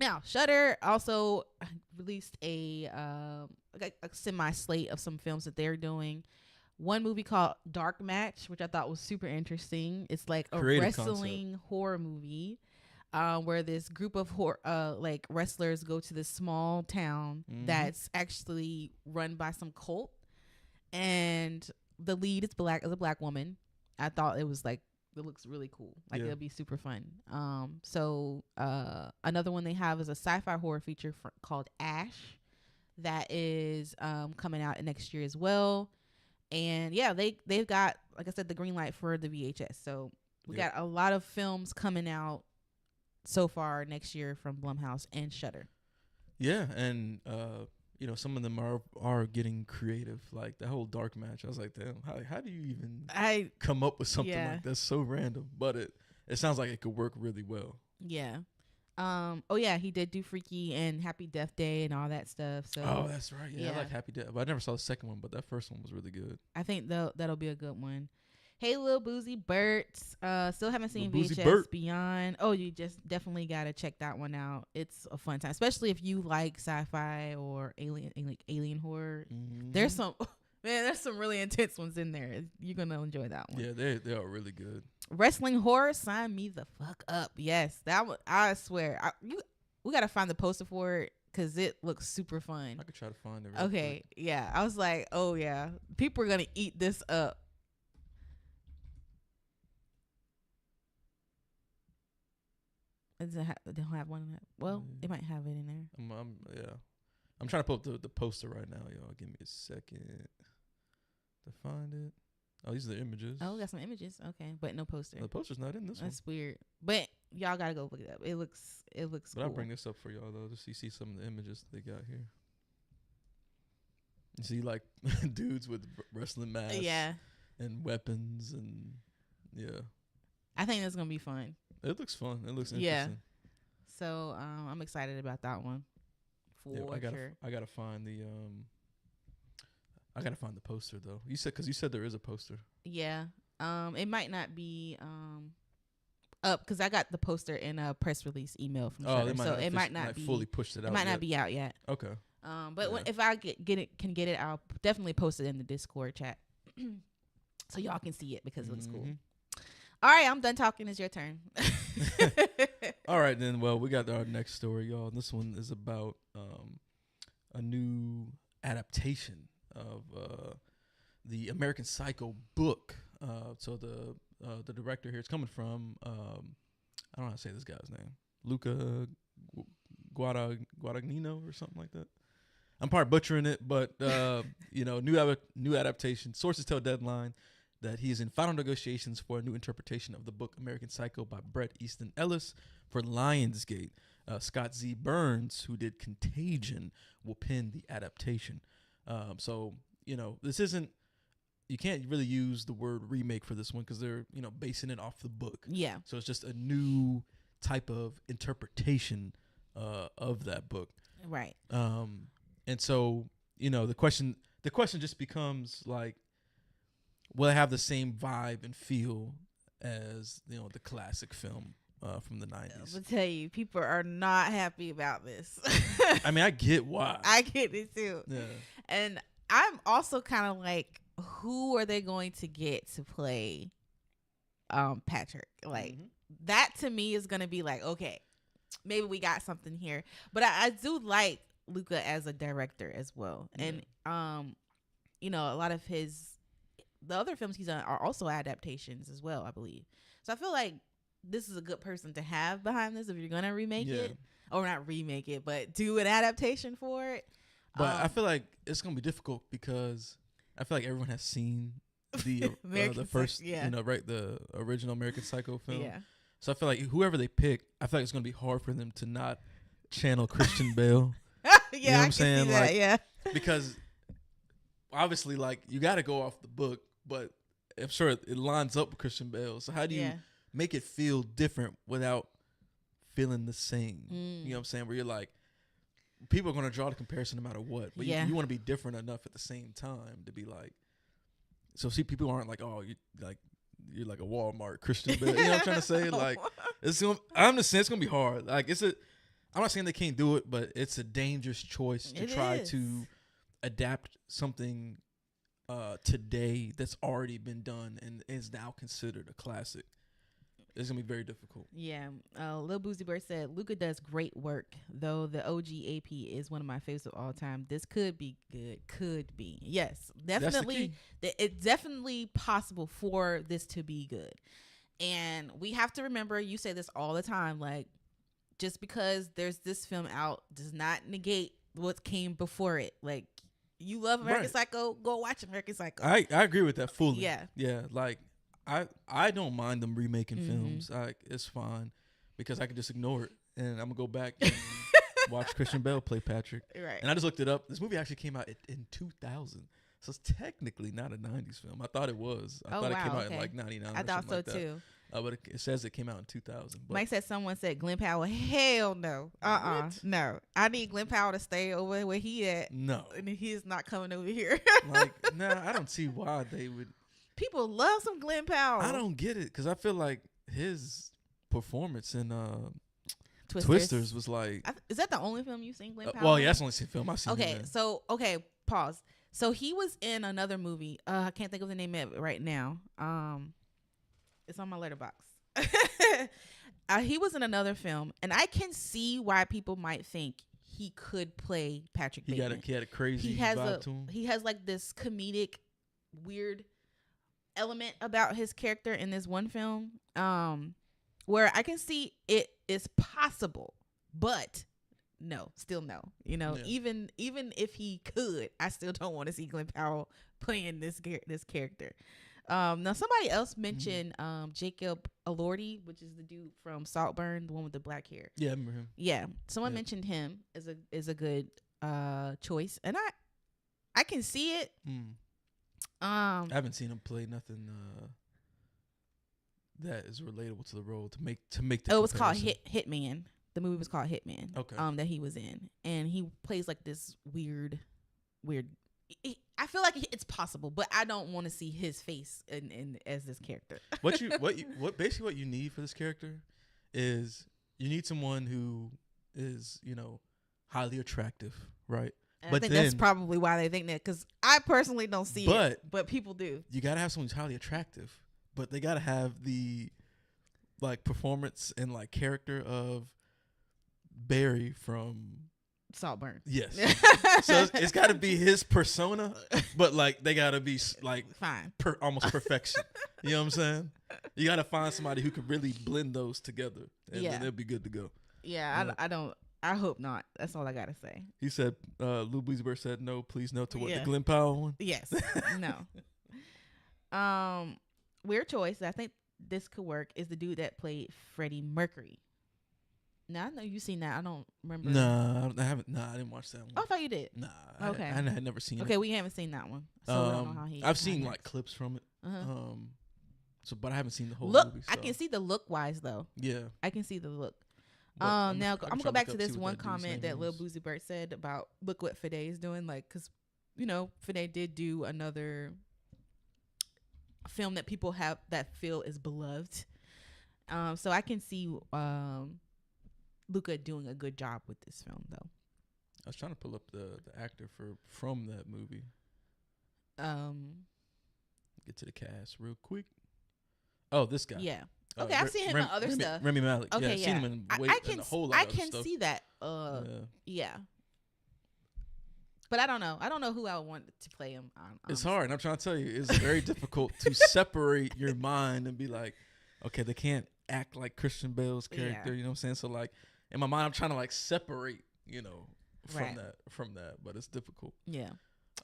Now, Shudder also released a semi slate of some films that they're doing. One movie called Dark Match, which I thought was super interesting. It's like a wrestling horror movie, where this group of like wrestlers go to this small town that's actually run by some cult, and the lead is a black woman. I thought it was like, it looks really cool. Like it'll be super fun. So another one they have is a sci-fi horror feature called Ash, that is coming out next year as well. And yeah, they've got, like I said, the green light for the VHS. So we got a lot of films coming out so far next year from Blumhouse and Shudder. Yeah, and you know, some of them are getting creative. Like the whole Dark Match, I was like, damn, how do you even come up with something like that? So random, but it sounds like it could work really well. Yeah. Oh yeah, he did do Freaky and Happy Death Day and all that stuff. So that's right. Yeah, I like Happy Death, but I never saw the second one, but that first one was really good. I think that'll be a good one. Hey, Lil Boozy Bert. Still haven't seen VHS Bert. Beyond. Oh, you just definitely gotta check that one out. It's a fun time, especially if you like sci-fi or alien horror. There's some there's some really intense ones in there. You're gonna enjoy that one. Yeah, they are really good. Wrestling horror, sign me the fuck up. Yes, that one. I swear, we gotta find the poster for it because it looks super fun. I could try to find it. Okay, quick. Yeah, I was like, oh yeah, people are gonna eat this up. They don't have one in that. Well, they might have it in there. I'm trying to pull up the poster right now, y'all. Give me a second to find it. Oh, these are the images. Oh, we got some images. Okay, but no poster. The poster's not in this one. That's weird. But y'all gotta go look it up. It looks But cool. I'll bring this up for y'all though, just so you see some of the images they got here. You see like dudes with wrestling masks, and weapons, and I think that's gonna be fun. It looks fun. It looks interesting. Yeah. So I'm excited about that one. I gotta find the I gotta find the poster though. You said there is a poster. Yeah. It might not be up because I got the poster in a press release email from Shudder, so it might not be fully pushed it out. It might not be out yet. Okay. But if I can get it, I'll definitely post it in the Discord chat so y'all can see it because it looks cool. All right, I'm done talking. It's your turn. All right, then. Well, we got our next story, y'all. This one is about a new adaptation of the American Psycho book. So the director here is coming from I don't know how to say this guy's name, Luca Guadagnino or something like that. I'm probably butchering it, but new adaptation. Sources tell Deadline that he is in final negotiations for a new interpretation of the book American Psycho by Bret Easton Ellis for Lionsgate. Scott Z. Burns, who did Contagion, will pen the adaptation. So, this isn't, you can't really use the word remake for this one because they're, basing it off the book. Yeah. So it's just a new type of interpretation of that book. Right. And so, the question just becomes like, will it have the same vibe and feel as, the classic film from the 90s? I'll tell you, people are not happy about this. I mean, I get why. I get it too. Yeah. And I'm also kind of like, who are they going to get to play Patrick? Like, that to me is going to be like, okay, maybe we got something here. But I do like Luca as a director as well. Yeah. And, a lot of the other films he's done are also adaptations as well, I believe. So I feel like this is a good person to have behind this if you're going to remake it. Or not remake it, but do an adaptation for it. But I feel like it's going to be difficult because I feel like everyone has seen the first, right, the original American Psycho film. Yeah. So I feel like whoever they pick, I feel like it's gonna be hard for them to not channel Christian Bale. Yeah, You know what I'm saying? See that, like, yeah. Because obviously, like, you got to go off the book, but I'm sure it lines up with Christian Bale. So how do you make it feel different without feeling the same? You know what I'm saying? Where you're like, people are going to draw the comparison no matter what, but you want to be different enough at the same time to be like, so see, people aren't like, oh, you're like a Walmart Christian Bale. You know what I'm trying to say? Like, I'm just saying it's going to be hard. Like, I'm not saying they can't do it, but it's a dangerous choice to try to adapt something today that's already been done and is now considered a classic. It's going to be very difficult. Yeah. Lil Boozy Bird said, Luca does great work, though the OG AP is one of my favorites of all time. This could be good. Could be. Yes, definitely. It's definitely possible for this to be good. And we have to remember, you say this all the time, like, just because there's this film out does not negate what came before it. Like, you love American Psycho, go watch American Psycho. I agree with that fully. Yeah. Yeah. Like, I don't mind them remaking films. It's fine because I can just ignore it and I'm gonna go back and watch Christian Bale play Patrick. Right. And I just looked it up. This movie actually came out in 2000. So it's technically not a 90s film. I thought it was. I thought it came out in like 99 I or thought so like too. But it says it came out in 2000. But Mike said someone said Glenn Powell. Hell no. No. I need Glenn Powell to stay over where he at. No. And he's not coming over here. Like, I don't see why they would. People love some Glenn Powell. I don't get it because I feel like his performance in Twisters was like. Is that the only film you've seen Glenn Powell? Well, yeah, that's the only film I've seen. Okay, pause. So he was in another movie. I can't think of the name of it right now. It's on my letterbox. He was in another film, and I can see why people might think he could play Patrick Bateman. He had a crazy vibe to him. He has like this comedic, weird element about his character in this one film, where I can see it is possible, but still no. You know, even if he could, I still don't want to see Glenn Powell playing this character. Now somebody else mentioned Jacob Elordi, which is the dude from Saltburn, the one with the black hair. Yeah, I remember him. Yeah, someone mentioned him as a good choice, and I can see it. I haven't seen him play nothing that is relatable to the role to make the. It was called Hitman. The movie was called Hitman. Okay. That he was in, and he plays like this weird. I feel like it's possible, but I don't want to see his face in as this character. What you need for this character is you need someone who is, highly attractive, right? And I think that's probably why they think that, because I personally don't see it, but people do. You gotta have someone who's highly attractive, but they gotta have the performance and character of Barry from Saltburn. Yes. So it's got to be his persona, but they got to be fine, almost perfection. You know what I'm saying? You got to find somebody who can really blend those together, and then they'll be good to go. Yeah, I don't. I hope not. That's all I gotta say. He said, Lou Bleasberg said no, please no to what the Glenn Powell one. Yes. No. Weird choice. I think this could work. Is the dude that played Freddie Mercury. Now I know you've seen that. I don't remember. No, I haven't. No, I didn't watch that one. Oh, I thought you did. Nah. Okay. I had never seen it. Okay, we haven't seen that one. So we don't know how he. I've seen clips from it. But I haven't seen the whole look, movie. So. I can see the look wise though. Yeah. I can see the look. But now I'm gonna go back to this one comment that Lil is. Boozy Bird said about look what Fede is doing, because Fede did do another film that people have that feel is beloved. So I can see Luca doing a good job with this film though. I was trying to pull up the actor from that movie. Get to the cast real quick. Oh, this guy. Yeah. Okay, I've seen him in other stuff. Remy Malek. Okay, I've seen him in a whole lot I of can stuff. see that. Yeah. But I don't know. I don't know who I would want to play him. It's hard. And I'm trying to tell you, it's very difficult to separate your mind and be like, okay, they can't act like Christian Bale's character. You know what I'm saying? So in my mind, I'm trying to separate, from right. that. But it's difficult. Yeah.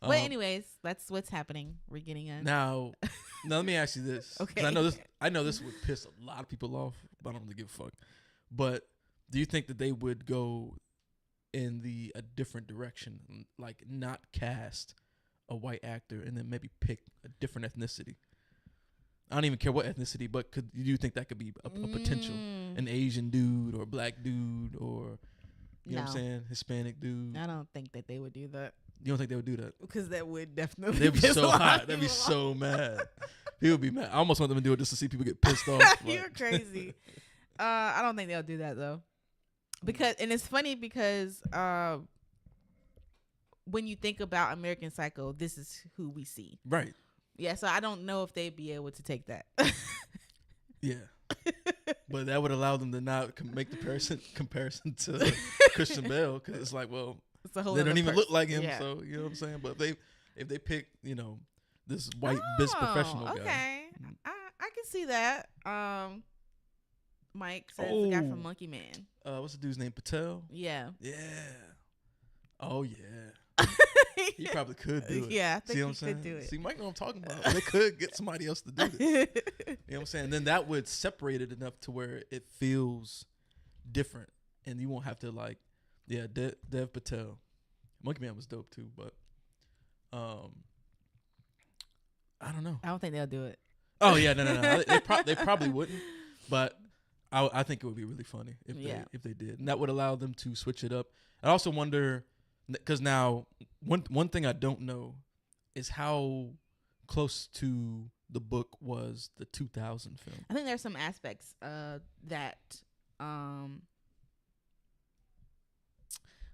But anyways, that's what's happening. We're getting a now. Now let me ask you this. Okay. 'Cause I know this would piss a lot of people off, but I don't really give a fuck. But do you think that they would go in a different direction, like not cast a white actor and then maybe pick a different ethnicity? I don't even care what ethnicity, but do you think that could be a potential? An Asian dude or a black dude or, you know what I'm saying, Hispanic dude? I don't think that they would do that. You don't think they would do that? Because that would definitely They'd be so hot. They'd be so mad. People would be mad. I almost want them to do it just to see people get pissed off. You're crazy. I don't think they'll do that though. And it's funny because when you think about American Psycho, this is who we see. Right. Yeah, so I don't know if they'd be able to take that. Yeah. But that would allow them to not make the comparison to Christian Bale, because it's like, well, it's a whole they don't even look like him, yeah. so you know what I'm saying? But if they pick, this white biz professional guy. Okay. I can see that. Mike says the guy from Monkey Man. What's the dude's name? Patel? Yeah. Yeah. Oh yeah. He probably could do it. Yeah, I think See what I'm saying? Could do it. See, Mike know what I'm talking about. They could get somebody else to do this. You know what I'm saying? Then that would separate it enough to where it feels different, and you won't have to Dev Patel. Monkey Man was dope too, but I don't know. I don't think they'll do it. Oh yeah, no. They probably wouldn't, but I think it would be really funny if they did, and that would allow them to switch it up. I also wonder, because now one thing I don't know is how close to the book was the 2000 film. I think there's some aspects that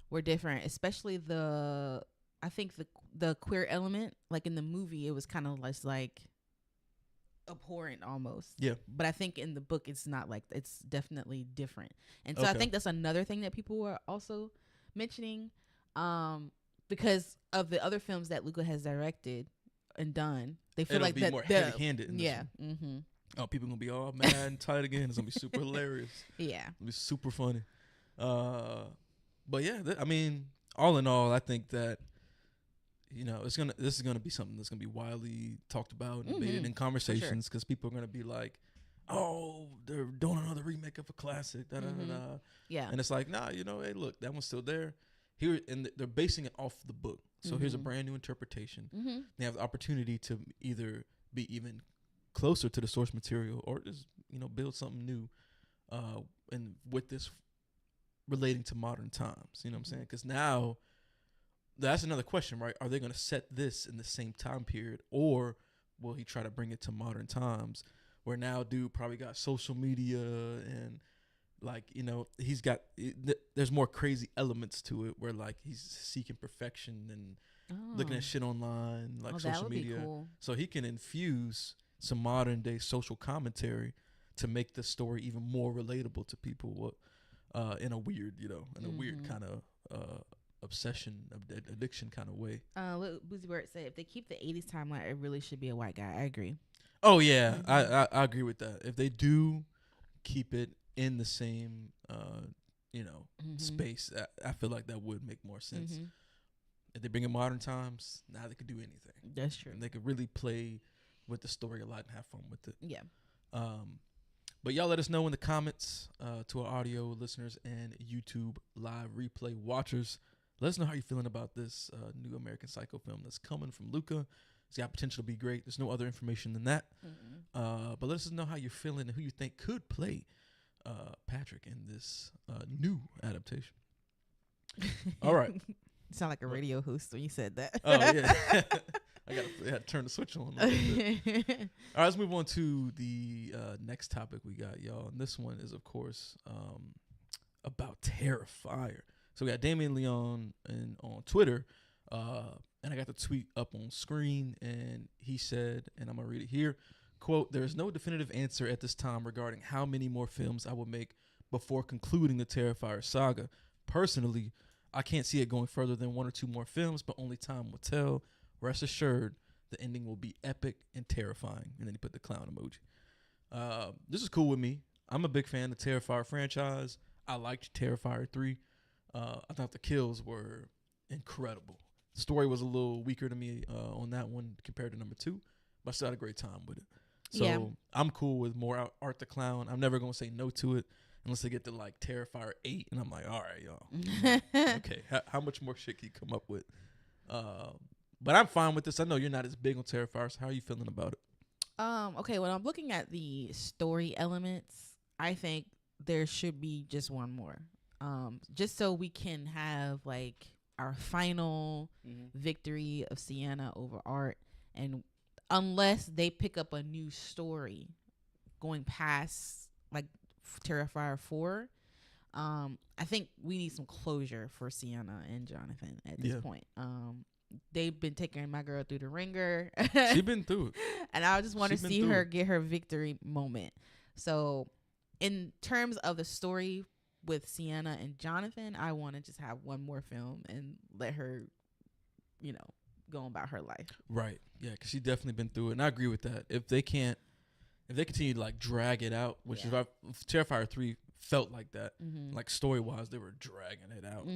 were different, especially the queer element. Like in the movie, it was kind of less like abhorrent almost. Yeah. But I think in the book, it's not like, it's definitely different. And so I think that's another thing that people were also mentioning, because of the other films that Luca has directed and done. They feel It'll like be that more heavy-handed in this yeah. one. Mm-hmm. Oh, people gonna be all mad and tight again. It's gonna be super hilarious. Yeah. It'll be super funny. But yeah, I mean, all in all, I think that this is gonna be something that's gonna be widely talked about and debated in conversations, because people are gonna be like, "Oh, they're doing another remake of a classic." Da, da, da, da. Yeah. And it's like, nah, hey, look, that one's still there. Here, and they're basing it off the book. So here's a brand new interpretation. Mm-hmm. They have the opportunity to either be even closer to the source material or just build something new, and with this relating to modern times. You know what I'm saying? Because now that's another question, right? Are they going to set this in the same time period, or will he try to bring it to modern times, where now dude probably got social media and he's got there's more crazy elements to it, where like he's seeking perfection and looking at shit online, like social media. Cool. So he can infuse some modern day social commentary to make the story even more relatable to people, in a weird, a weird kind of obsession, addiction kind of way. Look, Boozy Bird said if they keep the 80s timeline, it really should be a white guy. I agree. Oh yeah, I agree with that. If they do keep it in the same space, I feel like that would make more sense. If they bring in modern times, now they could do anything. That's true. And they could really play with the story a lot and have fun with it. Yeah. But y'all let us know in the comments, to our audio listeners and YouTube live replay watchers. Let us know how you're feeling about this new American Psycho film that's coming from Luca. It's got potential to be great. There's no other information than that. But let us know how you're feeling and who you think could play Patrick in this new adaptation. All right. You sound like a radio host when you said that. Oh, yeah. I had to turn the switch on a little bit. All right, let's move on to the next topic we got, y'all. And this one is, of course, about Terrifier. So we got Damien Leon on Twitter, and I got the tweet up on screen, and he said, and I'm going to read it here, quote, "There is no definitive answer at this time regarding how many more films I will make before concluding the Terrifier saga. Personally, I can't see it going further than 1 or 2 more films, but only time will tell. Rest assured, the ending will be epic and terrifying." And then he put the clown emoji. This is cool with me. I'm a big fan of the Terrifier franchise. I liked Terrifier 3. I thought the kills were incredible. Story was a little weaker to me on that one compared to number 2, but I still had a great time with it. So Yeah. I'm cool with more Art the Clown. I'm never gonna say no to it unless they get to like Terrifier 8, and I'm like, all right, y'all. Like, okay, how much more shit can you come up with? But I'm fine with this. I know you're not as big on Terrifier, so how are you feeling about it? Okay, when I'm looking at the story elements, I think there should be just one more. Just so we can have like our final victory of Sienna over Art, and unless they pick up a new story going past like Terrifier 4, I think we need some closure for Sienna and Jonathan at this point. They've been taking my girl through the ringer. She's been through it. And I just want to see her get her victory moment. So in terms of the story with Sienna and Jonathan, I want to just have one more film and let her, go about her life. Right. Yeah, because she's definitely been through it. And I agree with that. If they continue to like drag it out, which if Terrifier 3 felt like that, like story wise, they were dragging it out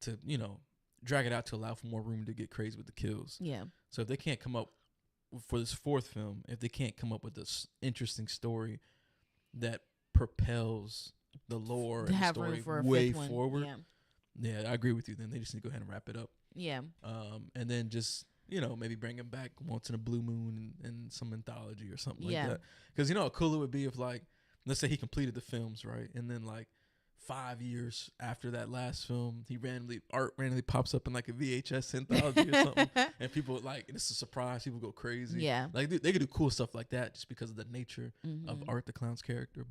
to, drag it out to allow for more room to get crazy with the kills. Yeah. So if they can't come up for this 4th film, if they can't come up with this interesting story that propels the lore and the story way forward, yeah, I agree with you. Then they just need to go ahead and wrap it up. Yeah. And then just maybe bring him back once in a blue moon and some anthology or something like that. Because how cool it would be if like, let's say he completed the films, right, and then like 5 years after that last film, Art randomly pops up in like a VHS anthology or something, and people like, and it's a surprise. People go crazy. Yeah, like they could do cool stuff like that just because of the nature of Art the Clown's character.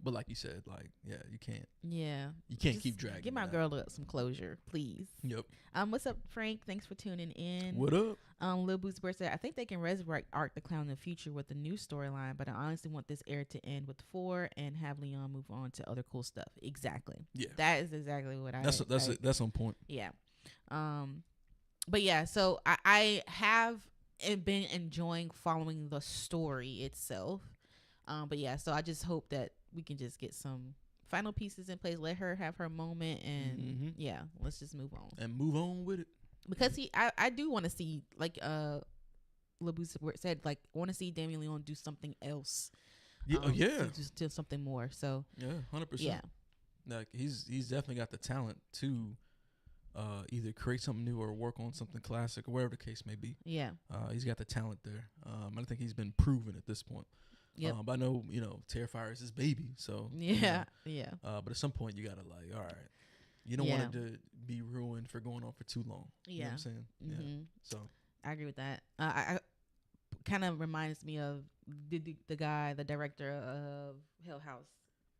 But like you said, like you can't. Yeah, you can't just keep dragging. Give my girl some closure, please. Yep. What's up, Frank? Thanks for tuning in. What up? Lil Boots Bird said, I think they can resurrect Art the Clown in the future with a new storyline, but I honestly want this era to end with 4 and have Leon move on to other cool stuff. Exactly. Yeah. That is exactly what that's on point. Yeah. But yeah, so I have been enjoying following the story itself. But yeah, so I just hope that we can just get some final pieces in place, let her have her moment, and let's just move on. And move on with it. Because I do want to see, like Labu said, like I want to see Damien Leone do something else. Do something more. So 100%. Yeah, like he's definitely got the talent to either create something new or work on something classic or whatever the case may be. Yeah, he's got the talent there. I think he's been proven at this point. Yeah, but I know Terrifier is his baby, so but at some point you gotta like, all right, you don't want it to be ruined for going on for too long. You know what I'm saying? Yeah. So I agree with that. I kind of reminds me of the guy, the director of Hill House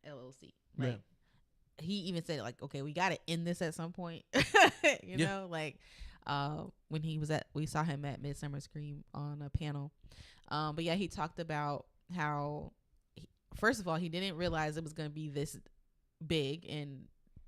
LLC. Like he even said like, okay, we gotta end this at some point. you know, like when we saw him at Midsummer Scream on a panel. But yeah, he talked about how first of all he didn't realize it was going to be this big and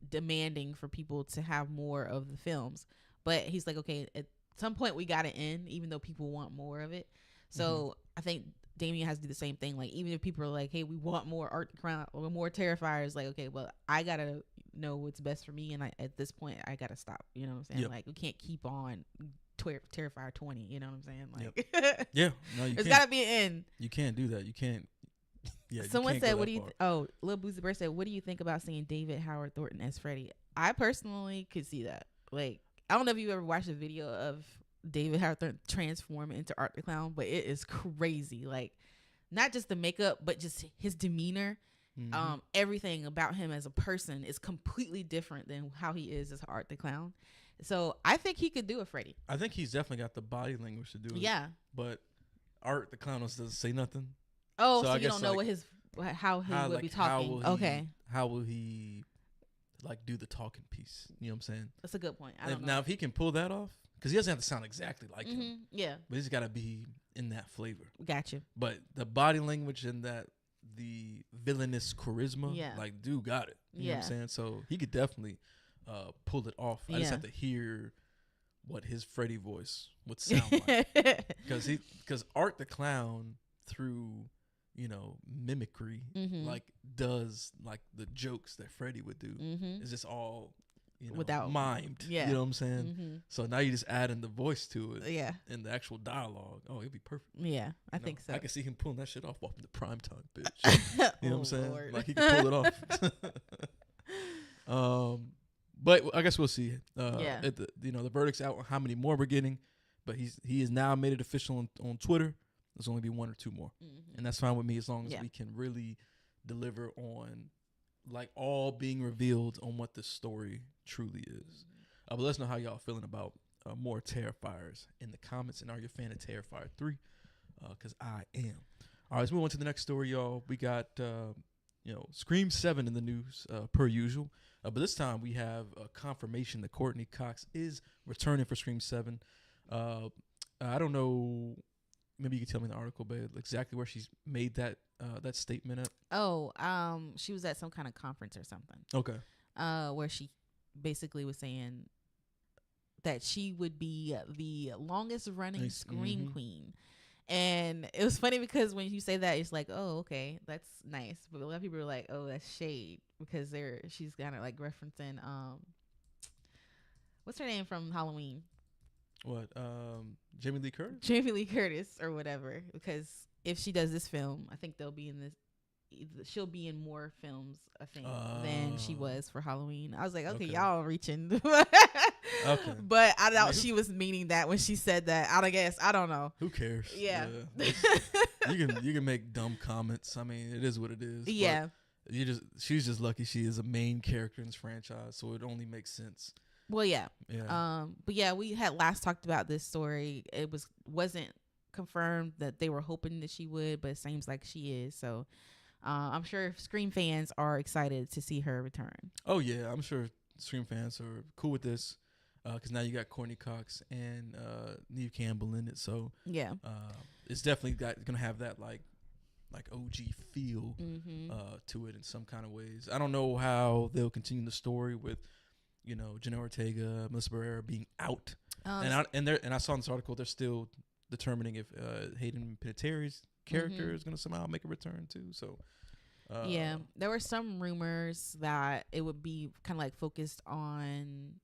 demanding for people to have more of the films, but he's like, okay, at some point we got to end, even though people want more of it. So I think Damien has to do the same thing. Like even if people are like, hey, we want more Art the Clown or more Terrifiers, like, okay, well, I gotta know what's best for me, and at this point I gotta stop. You know what I'm saying? Like we can't keep on Terrifier 20. You know what I'm saying? Like no, you there's gotta be an end. You can't do that. You can't. Someone said, "What do you?" Lil Boozy Bird said, "What do you think about seeing David Howard Thornton as Freddy?" I personally could see that. Like, I don't know if you ever watched a video of David Howard Thornton transform into Art the Clown, but it is crazy. Like, not just the makeup, but just his demeanor. Everything about him as a person is completely different than how he is as Art the Clown. So I think he could do a Freddy. I think he's definitely got the body language to do it. Yeah, but Art the Clown doesn't say nothing. Oh, so you don't know like, how he would be talking. How will he like do the talking piece? You know what I'm saying? That's a good point. I don't know. Now, if he can pull that off, because he doesn't have to sound exactly like him. Yeah, but he's got to be in that flavor. Gotcha. But the body language and the villainous charisma, like dude got it. You know what I'm saying? So he could definitely pull it off. I just have to hear what his Freddy voice would sound like, because Art the Clown through mimicry like does like the jokes that Freddy would do. It's just all without mimed. Yeah. You know what I'm saying? So now you just add in the voice to it. Yeah. And the actual dialogue. Oh, it'd be perfect. Yeah, I think so. I can see him pulling that shit off in the prime time, bitch. You know what I'm saying? Lord. Like he can pull it off. But I guess we'll see. The verdict's out on how many more we're getting, but he has now made it official on Twitter. There's only be one or two more, and that's fine with me as long as we can really deliver on like all being revealed on what the story truly is. But let us know how y'all feeling about more Terrifiers in the comments, and are you a fan of Terrifier 3? Because I am. All right, let's move on to the next story, y'all. We got Scream 7 in the news per usual. But this time we have a confirmation that Courtney Cox is returning for Scream 7. I don't know. Maybe you can tell me in the article, but exactly where she's made that statement at. She was at some kind of conference or something. Okay. Where she basically was saying that she would be the longest running Scream queen. And it was funny because when you say that, it's like, oh, okay, that's nice. But a lot of people are like, oh, that's shade, because she's kind of like referencing what's her name from Halloween? What? Jamie Lee Curtis? Jamie Lee Curtis or whatever. Because if she does this film, I think they'll be in this. She'll be in more films, I think, than she was for Halloween. I was like, okay. Y'all reaching. Okay. But I doubt she was meaning that when she said that. I guess. I don't know. Who cares? Yeah. You can make dumb comments. I mean, it is what it is. Yeah. She's just lucky she is a main character in this franchise, so it only makes sense. Well, yeah. But yeah, we had last talked about this story. It wasn't confirmed that they were hoping that she would, but it seems like she is. So I'm sure Scream fans are excited to see her return. Oh yeah, I'm sure Scream fans are cool with this because now you got Courtney Cox and Neve Campbell in it. So yeah, it's definitely gonna have that like OG feel to it in some kind of ways. I don't know how they'll continue the story with Jenna Ortega, Melissa Barrera being out, and I saw in this article they're still determining if Hayden Panettiere's character is going to somehow make a return too. So yeah, there were some rumors that it would be kind of like focused on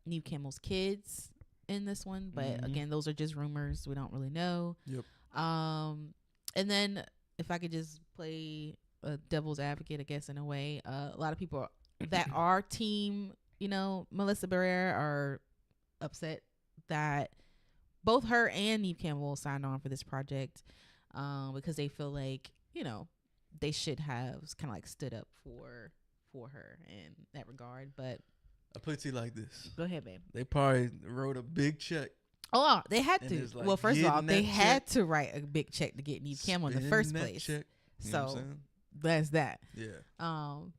Neve Campbell's kids in this one, but again, those are just rumors. We don't really know. Yep. And then if I could just play a devil's advocate, I guess in a way, a lot of people that are team, Melissa Barrera are upset that both her and Neve Campbell signed on for this project because they feel like, they should have kind of like stood up for her in that regard. But I put it to you like this. Go ahead, babe. They probably wrote a big check. Oh, they had to. Like, well, first of all, they had to write a big check to get Neve Campbell in the first place. Check, so that's that. Yeah.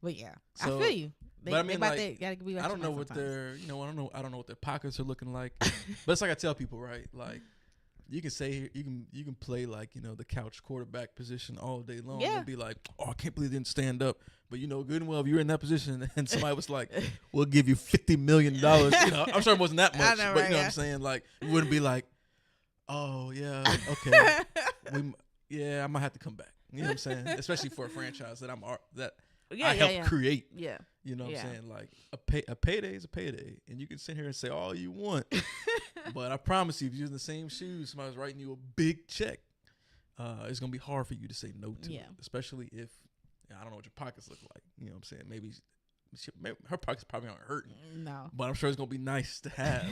But yeah, so, I feel you. But I mean, I don't know what their, I don't know what their pockets are looking like. But it's like I tell people, right? Like, you can say you can play like the couch quarterback position all day long and be like, oh, I can't believe they didn't stand up. But good and well, if you're in that position and somebody was like, we'll give you $50 million. I'm sure it wasn't that much, know, but what I'm saying, like, it wouldn't be like, oh yeah, okay, I might have to come back. You know what I'm saying? Especially for a franchise that I helped create. Yeah. You know what I'm saying? Like a payday is a payday. And you can sit here and say all you want. But I promise you, if you're in the same shoes, somebody's writing you a big check, it's going to be hard for you to say no to it. Especially if, I don't know what your pockets look like. You know what I'm saying? Maybe her pockets probably aren't hurting. No. But I'm sure it's going to be nice to have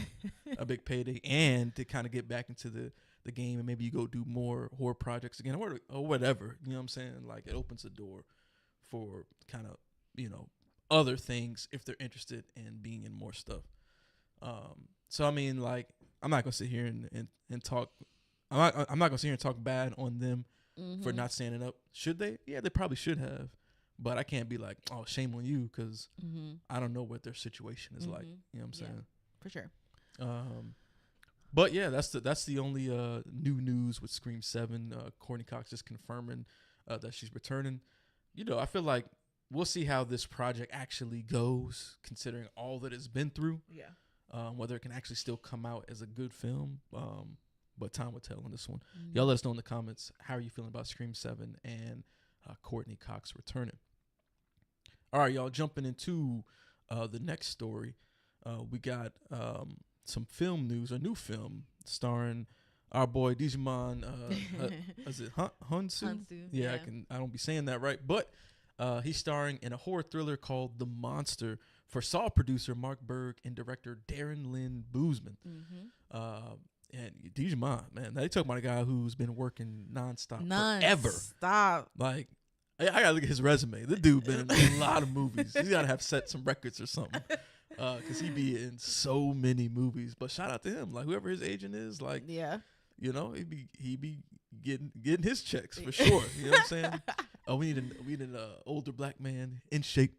a big payday and to kind of get back into the game, and maybe you go do more horror projects again or whatever. You know what I'm saying? Like, it opens the door for kind of, other things if they're interested in being in more stuff. So I mean, like, I'm not gonna sit here and talk. I'm not gonna sit here and talk bad on them for not standing up. Should they? Yeah, they probably should have. But I can't be like, oh, shame on you, because I don't know what their situation is like. You know what I'm saying? For sure. But yeah, that's the only new news with Scream 7. Courtney Cox just confirming that she's returning. I feel like we'll see how this project actually goes, considering all that it's been through. Yeah. Whether it can actually still come out as a good film. But time will tell on this one. Y'all let us know in the comments, how are you feeling about Scream 7 and Courtney Cox returning? All right, y'all, jumping into the next story, we got some film news, a new film starring our boy Digimon. Is it Hunsu? Hansu, Yeah, yeah. I don't be saying that right, but he's starring in a horror thriller called The Monster for Saw producer Mark Berg and director Darren Lynn Boozman. And Digimon, man, they talk about a guy who's been working nonstop forever. Stop. Like, I gotta look at his resume. The dude been in a lot of movies. He's gotta have set some records or something. Cause he be in so many movies. But shout out to him. Like, whoever his agent is, like, Yeah. you know, he be getting his checks for sure. You know what I'm saying? Oh, we need an older black man in shape.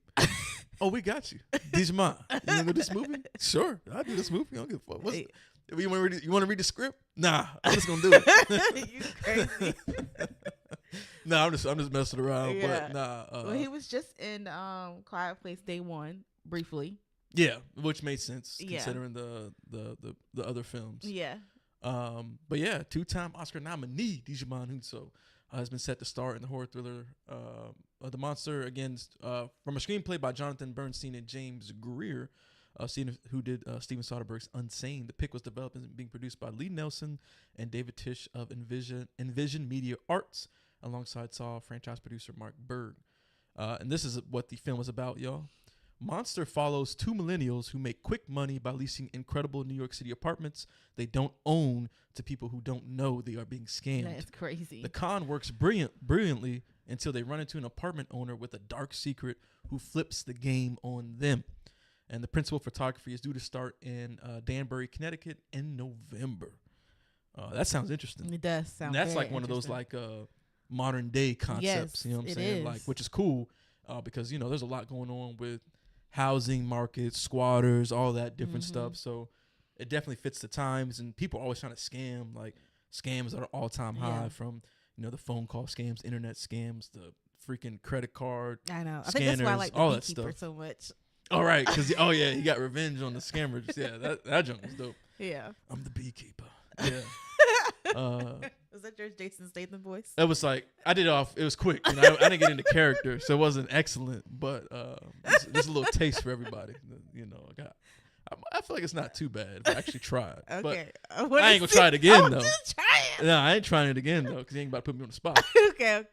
Oh, we got you, Digimon. You wanna do this movie? Sure, I'll do this movie. I don't give a fuck. You want to read the script? Nah, I'm just gonna do it. You crazy. Nah, I'm just messing around. Yeah. But nah. Well, he was just in Quiet Place Day One briefly. Yeah, which made sense Yeah. considering the other films. Yeah. But yeah, 2-time Oscar nominee Digimon Hunso has been set to star in the horror thriller The Monster, again, from a screenplay by Jonathan Bernstein and James Greer, who did Steven Soderbergh's Unsane. The pick was developed and being produced by Lee Nelson and David Tisch of Envision Media Arts, alongside Saw franchise producer Mark Berg. And this is what the film is about, y'all. Monster follows two millennials who make quick money by leasing incredible New York City apartments they don't own to people who don't know they are being scammed. That's crazy. The con works brilliantly until they run into an apartment owner with a dark secret who flips the game on them. And the principal photography is due to start in Danbury, Connecticut in November. That sounds interesting. It does sound. And that's very like one of those interesting. like modern day concepts. Yes, You know what I'm it saying? is. Like, which is cool because, you know, there's a lot going on with housing markets, squatters, all that different stuff. So it definitely fits the times, and people are always trying to scam. Like, scams are all-time high, from, you know, the phone call scams, internet scams, the freaking credit card. I know. I think that's why I like all the that Beekeeper stuff. so much. All right, because he got revenge on the scammers. Yeah, that junk was dope. Yeah. I'm the beekeeper. Yeah. Was that your Jason Statham voice? It was like, I did it off. It was quick. You know, I didn't get into character, so it wasn't excellent. But just a little taste for everybody. You know, I feel like it's not too bad if I actually tried. Okay. But I ain't gonna try it again though. Just try it. No, I ain't trying it again though, because you ain't about to put me on the spot. Okay.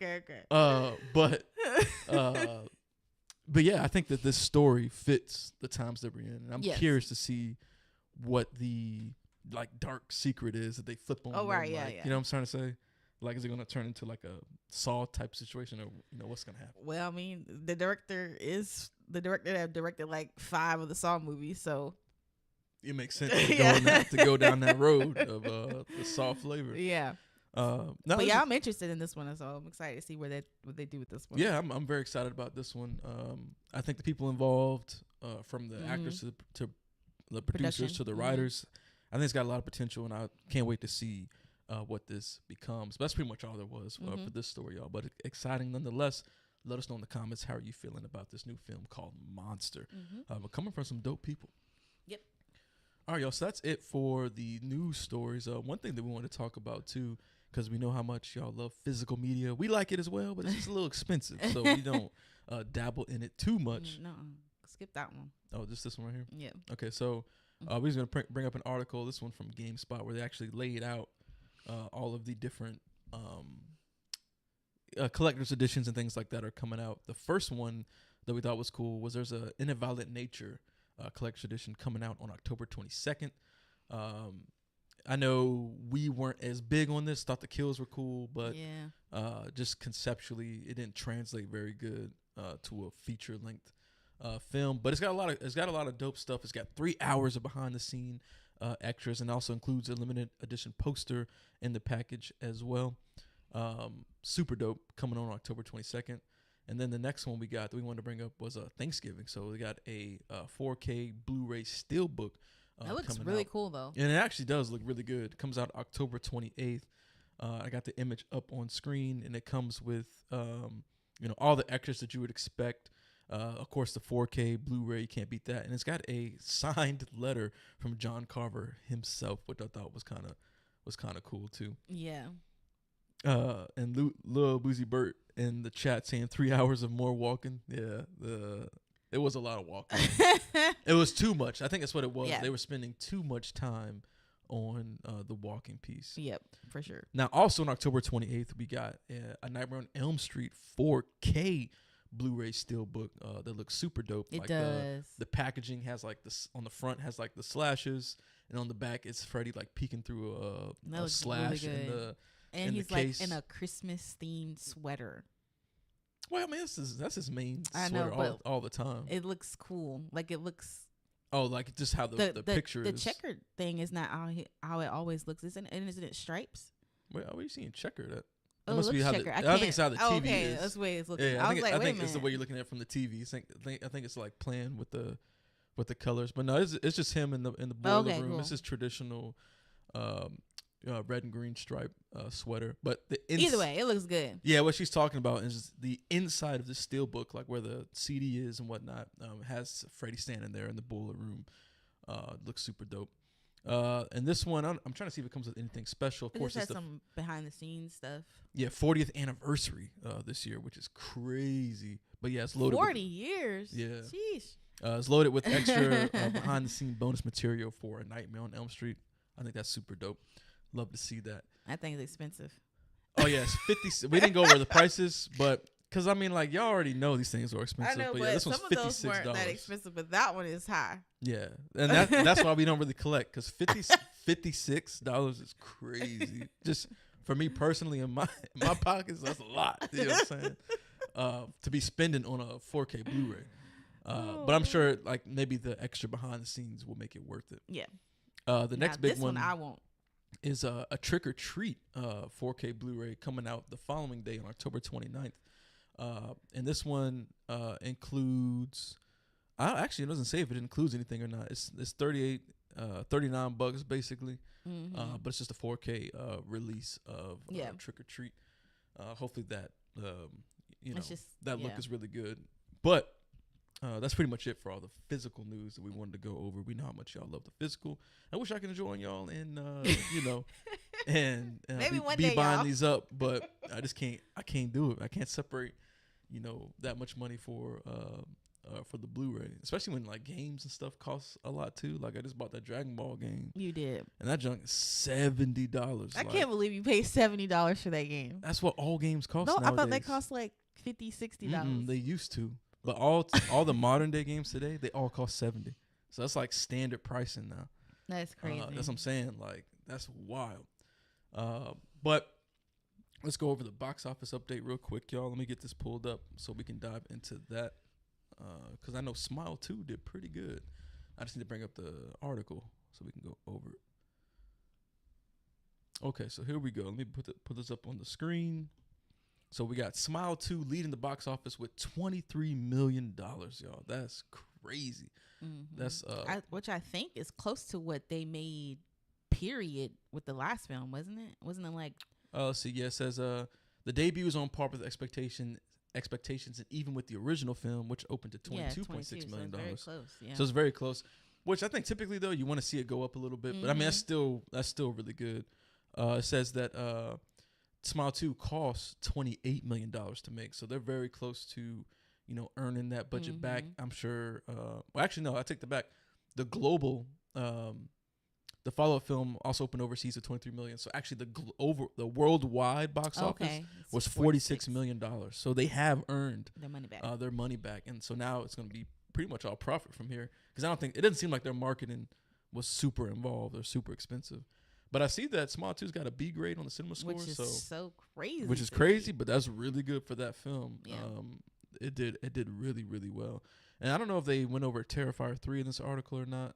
But yeah, I think that this story fits the times that we're in, and I'm Yes. curious to see what the like dark secret is that they flip on. Oh, them, right, yeah, like, yeah. You know what I'm trying to say? Like, is it gonna turn into like a Saw type situation, or you know what's gonna happen? Well, I mean, the director that directed like 5 of the Saw movies, so It makes sense to go down that road of the Saw flavor. yeah. But yeah, I'm interested in this one, so I'm excited to see what they do with this one. Yeah, I'm very excited about this one. I think the people involved, from the actors to the producers to the writers, I think it's got a lot of potential, and I can't wait to see what this becomes. But that's pretty much all there was for this story, y'all. But exciting nonetheless. Let us know in the comments, how are you feeling about this new film called Monster? But coming from some dope people. Yep. All right, y'all. So that's it for the news stories. One thing that we want to talk about too, because we know how much y'all love physical media. We like it as well, but it's just a little expensive, so we don't dabble in it too much. No, skip that one. Oh, just this one right here? Yeah. Okay, so we're just going to bring up an article, this one from GameSpot, where they actually laid out all of the different collector's editions and things like that are coming out. The first one that we thought was cool was there's a Inviolate Nature collector's edition coming out on October 22nd. I know we weren't as big on this, thought the kills were cool, but just conceptually it didn't translate very good to a feature-length film. But it's got a lot of dope stuff. It's got 3 hours of behind-the-scene extras, and also includes a limited edition poster in the package as well. Super dope, coming on October 22nd. And then the next one we wanted to bring up was Thanksgiving. So we got a 4K Blu-ray Steelbook. That looks really cool, though. And it actually does look really good. It comes out October 28th. I got the image up on screen, and it comes with all the extras that you would expect. Of course, the 4K Blu-ray, you can't beat that. And it's got a signed letter from John Carver himself, which I thought was kind of cool too. Yeah. And Lil Boozy Burt in the chat saying 3 hours of more walking. Yeah, It was a lot of walking. It was too much. I think that's what it was. Yeah. They were spending too much time on the walking piece. Yep, for sure. Now, also on October 28th, we got A Nightmare on Elm Street 4K Blu-ray steelbook that looks super dope. It like does. The packaging has like this on the front has like the slashes, and on the back it's Freddy like peeking through a slash really in the and in he's the like case. in a Christmas themed sweater. Well, I mean that's his main I know, sweater but all the time. It looks cool. Like it looks. Oh, like just how the picture the is. The checkered thing is not how it always looks. Isn't it stripes? Wait, are you seeing checkered at? Oh, must be how checker. I think it's how the TV okay, is. that's the way it's looking. Yeah, I was like, I wait think a it's the minute. way you're looking at it from the TV. I think it's like playing with the colors, but no, it's just him in the boiler room. Cool. It's his traditional red and green stripe sweater. But either way, it looks good. Yeah, what she's talking about is the inside of the steel book, like where the CD is and whatnot, has Freddy standing there in the boiler room. Looks super dope. And this one, I'm trying to see if it comes with anything special. Of course, it has some behind the scenes stuff. Yeah, 40th anniversary this year, which is crazy. But yeah, it's loaded. 40 years. Yeah. Sheesh. It's loaded with extra behind the scene bonus material for A Nightmare on Elm Street. I think that's super dope. Love to see that. I think it's expensive. Oh yes, 50. We didn't go over the prices, but because I mean, like y'all already know these things are expensive. I know, but but yeah, this one's some of those $56. weren't that expensive, but that one is high. Yeah, and that's why we don't really collect, because $56 is crazy. Just for me personally, in my pockets, that's a lot. You know what I'm saying? To be spending on a 4K Blu-ray. But I'm sure like maybe the extra behind the scenes will make it worth it. Yeah. The next big this one I won't. Is a Trick or Treat 4K Blu-ray coming out the following day on October 29th. And this one includes, actually it doesn't say if it includes anything or not. It's $39 basically. Mm-hmm. But it's just a 4K release of Trick or Treat. Hopefully that that look is really good. But that's pretty much it for all the physical news that we wanted to go over. We know how much y'all love the physical. I wish I could join y'all and and maybe one be day, buying y'all. these up, but I just can't. I can't do it. I can't separate, that much money for the Blu-ray, especially when like games and stuff cost a lot too. Like I just bought that Dragon Ball game. You did, and that junk is $70. I can't believe you paid $70 for that game. That's what all games cost. No, nowadays. I thought they cost like $50, $60. They used to. But all the modern day games today, they all cost $70. So that's like standard pricing now. That's crazy. That's what I'm saying. Like that's wild. But let's go over the box office update real quick, y'all. Let me get this pulled up so we can dive into that. Because I know Smile 2 did pretty good. I just need to bring up the article so we can go over it. Okay, so here we go. Let me put this up on the screen. So we got Smile 2 leading the box office with $23 million, y'all. That's crazy. Mm-hmm. That's which I think is close to what they made, period, with the last film, wasn't it? Wasn't it like? Let's see. Yeah, it says the debut is on par with expectations, and even with the original film, which opened to $22.6 million. So it's very close. Yeah. So it's very close. Which I think typically though you want to see it go up a little bit, but I mean that's still really good. It says that Smile 2 costs $28 million to make, so they're very close to, earning that budget back. I'm sure. Well, actually, no, I take that back. The global, the follow-up film also opened overseas at $23 million. So actually, the worldwide box office was $46 million. So they have earned their money back. And so now it's going to be pretty much all profit from here, because it doesn't seem like their marketing was super involved or super expensive. But I see that Smile 2's got a B grade on the cinema score, which is so crazy. Which is crazy, but that's really good for that film. Yeah. It did really, really well. And I don't know if they went over Terrifier 3 in this article or not,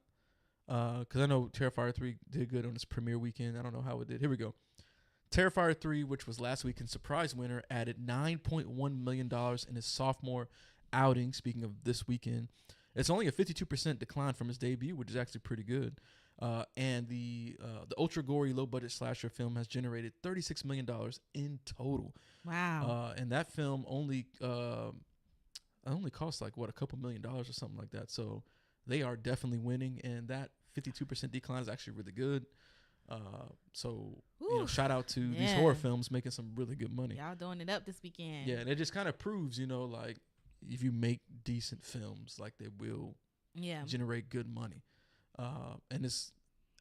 because I know Terrifier 3 did good on its premiere weekend. I don't know how it did. Here we go. Terrifier 3, which was last weekend's surprise winner, added $9.1 million in its sophomore outing. Speaking of this weekend, it's only a 52% decline from its debut, which is actually pretty good. And the ultra gory low budget slasher film has generated $36 million in total. Wow. And that film only cost like a couple $1 million or something like that. So they are definitely winning, and that 52% decline is actually really good. So shout out to these horror films making some really good money. Y'all doing it up this weekend. Yeah, and it just kind of proves, like if you make decent films, like they will generate good money. And it's,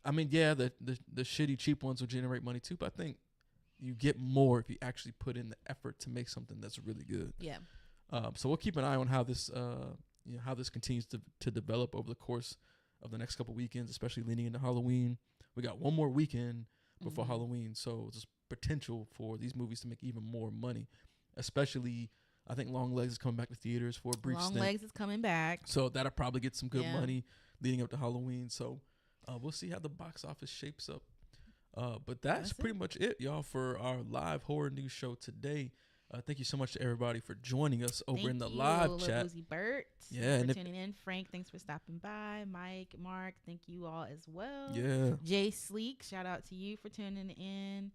I mean, yeah, the shitty cheap ones will generate money too, but I think you get more if you actually put in the effort to make something that's really good. Yeah. So we'll keep an eye on how this how this continues to develop over the course of the next couple weekends, especially leading into Halloween. We got one more weekend before Halloween, so there's potential for these movies to make even more money. Especially, I think Long Legs is coming back to theaters for a brief stint. Long Legs is coming back, so that'll probably get some good money leading up to Halloween. So we'll see how the box office shapes up. But that's pretty much it, y'all, for our live horror news show today. Thank you so much to everybody for joining us over in the live chat. Thank you, Bert. Yeah, for tuning in. Frank, thanks for stopping by. Mike, Mark, thank you all as well. Yeah. Jay Sleek, shout out to you for tuning in.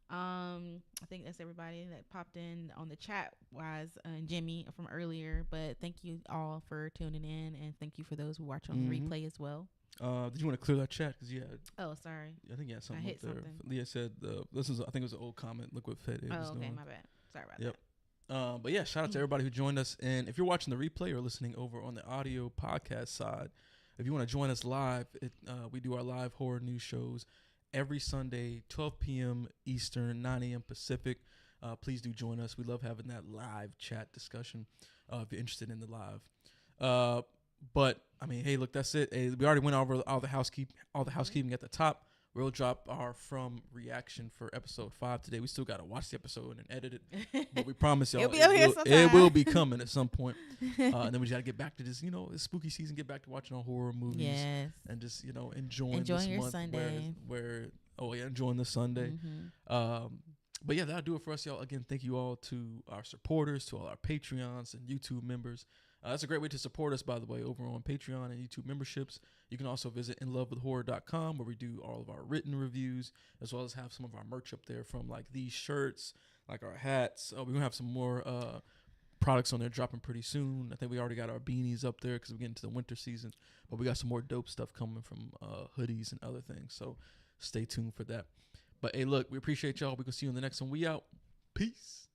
I think that's everybody that popped in on the chat wise, and Jimmy from earlier. But thank you all for tuning in, and thank you for those who watch on the replay as well. Did you want to clear that chat? Because oh, sorry. I think you had something I hit up there. something. Leah said this is, I think it was an old comment. Look what Fed is doing. Okay, my bad. Sorry about that. But yeah, shout out to everybody who joined us. And if you're watching the replay or listening over on the audio podcast side, if you want to join us live, we do our live horror news shows every Sunday, 12 p.m. Eastern, 9 a.m. Pacific. Please do join us. We love having that live chat discussion if you're interested in the live. But I mean, hey, look, that's it. Hey, we already went over all the housekeeping at the top. We'll drop our From reaction for episode 5 today. We still got to watch the episode and edit it. But we promise y'all it will be coming at some point. And then we just got to get back to this, it's spooky season, get back to watching our horror movies. Yes. And just, enjoying this your month Sunday. Enjoying the Sunday. But yeah, that'll do it for us, y'all. Again, thank you all to our supporters, to all our Patreons and YouTube members. That's a great way to support us, by the way, over on Patreon and YouTube memberships. You can also visit inlovewithhorror.com, where we do all of our written reviews, as well as have some of our merch up there, from like these shirts, like our hats. We're going to have some more products on there dropping pretty soon. I think we already got our beanies up there because we're getting to the winter season. But we got some more dope stuff coming from hoodies and other things. So stay tuned for that. But hey, look, we appreciate y'all. We can see you in the next one. We out. Peace.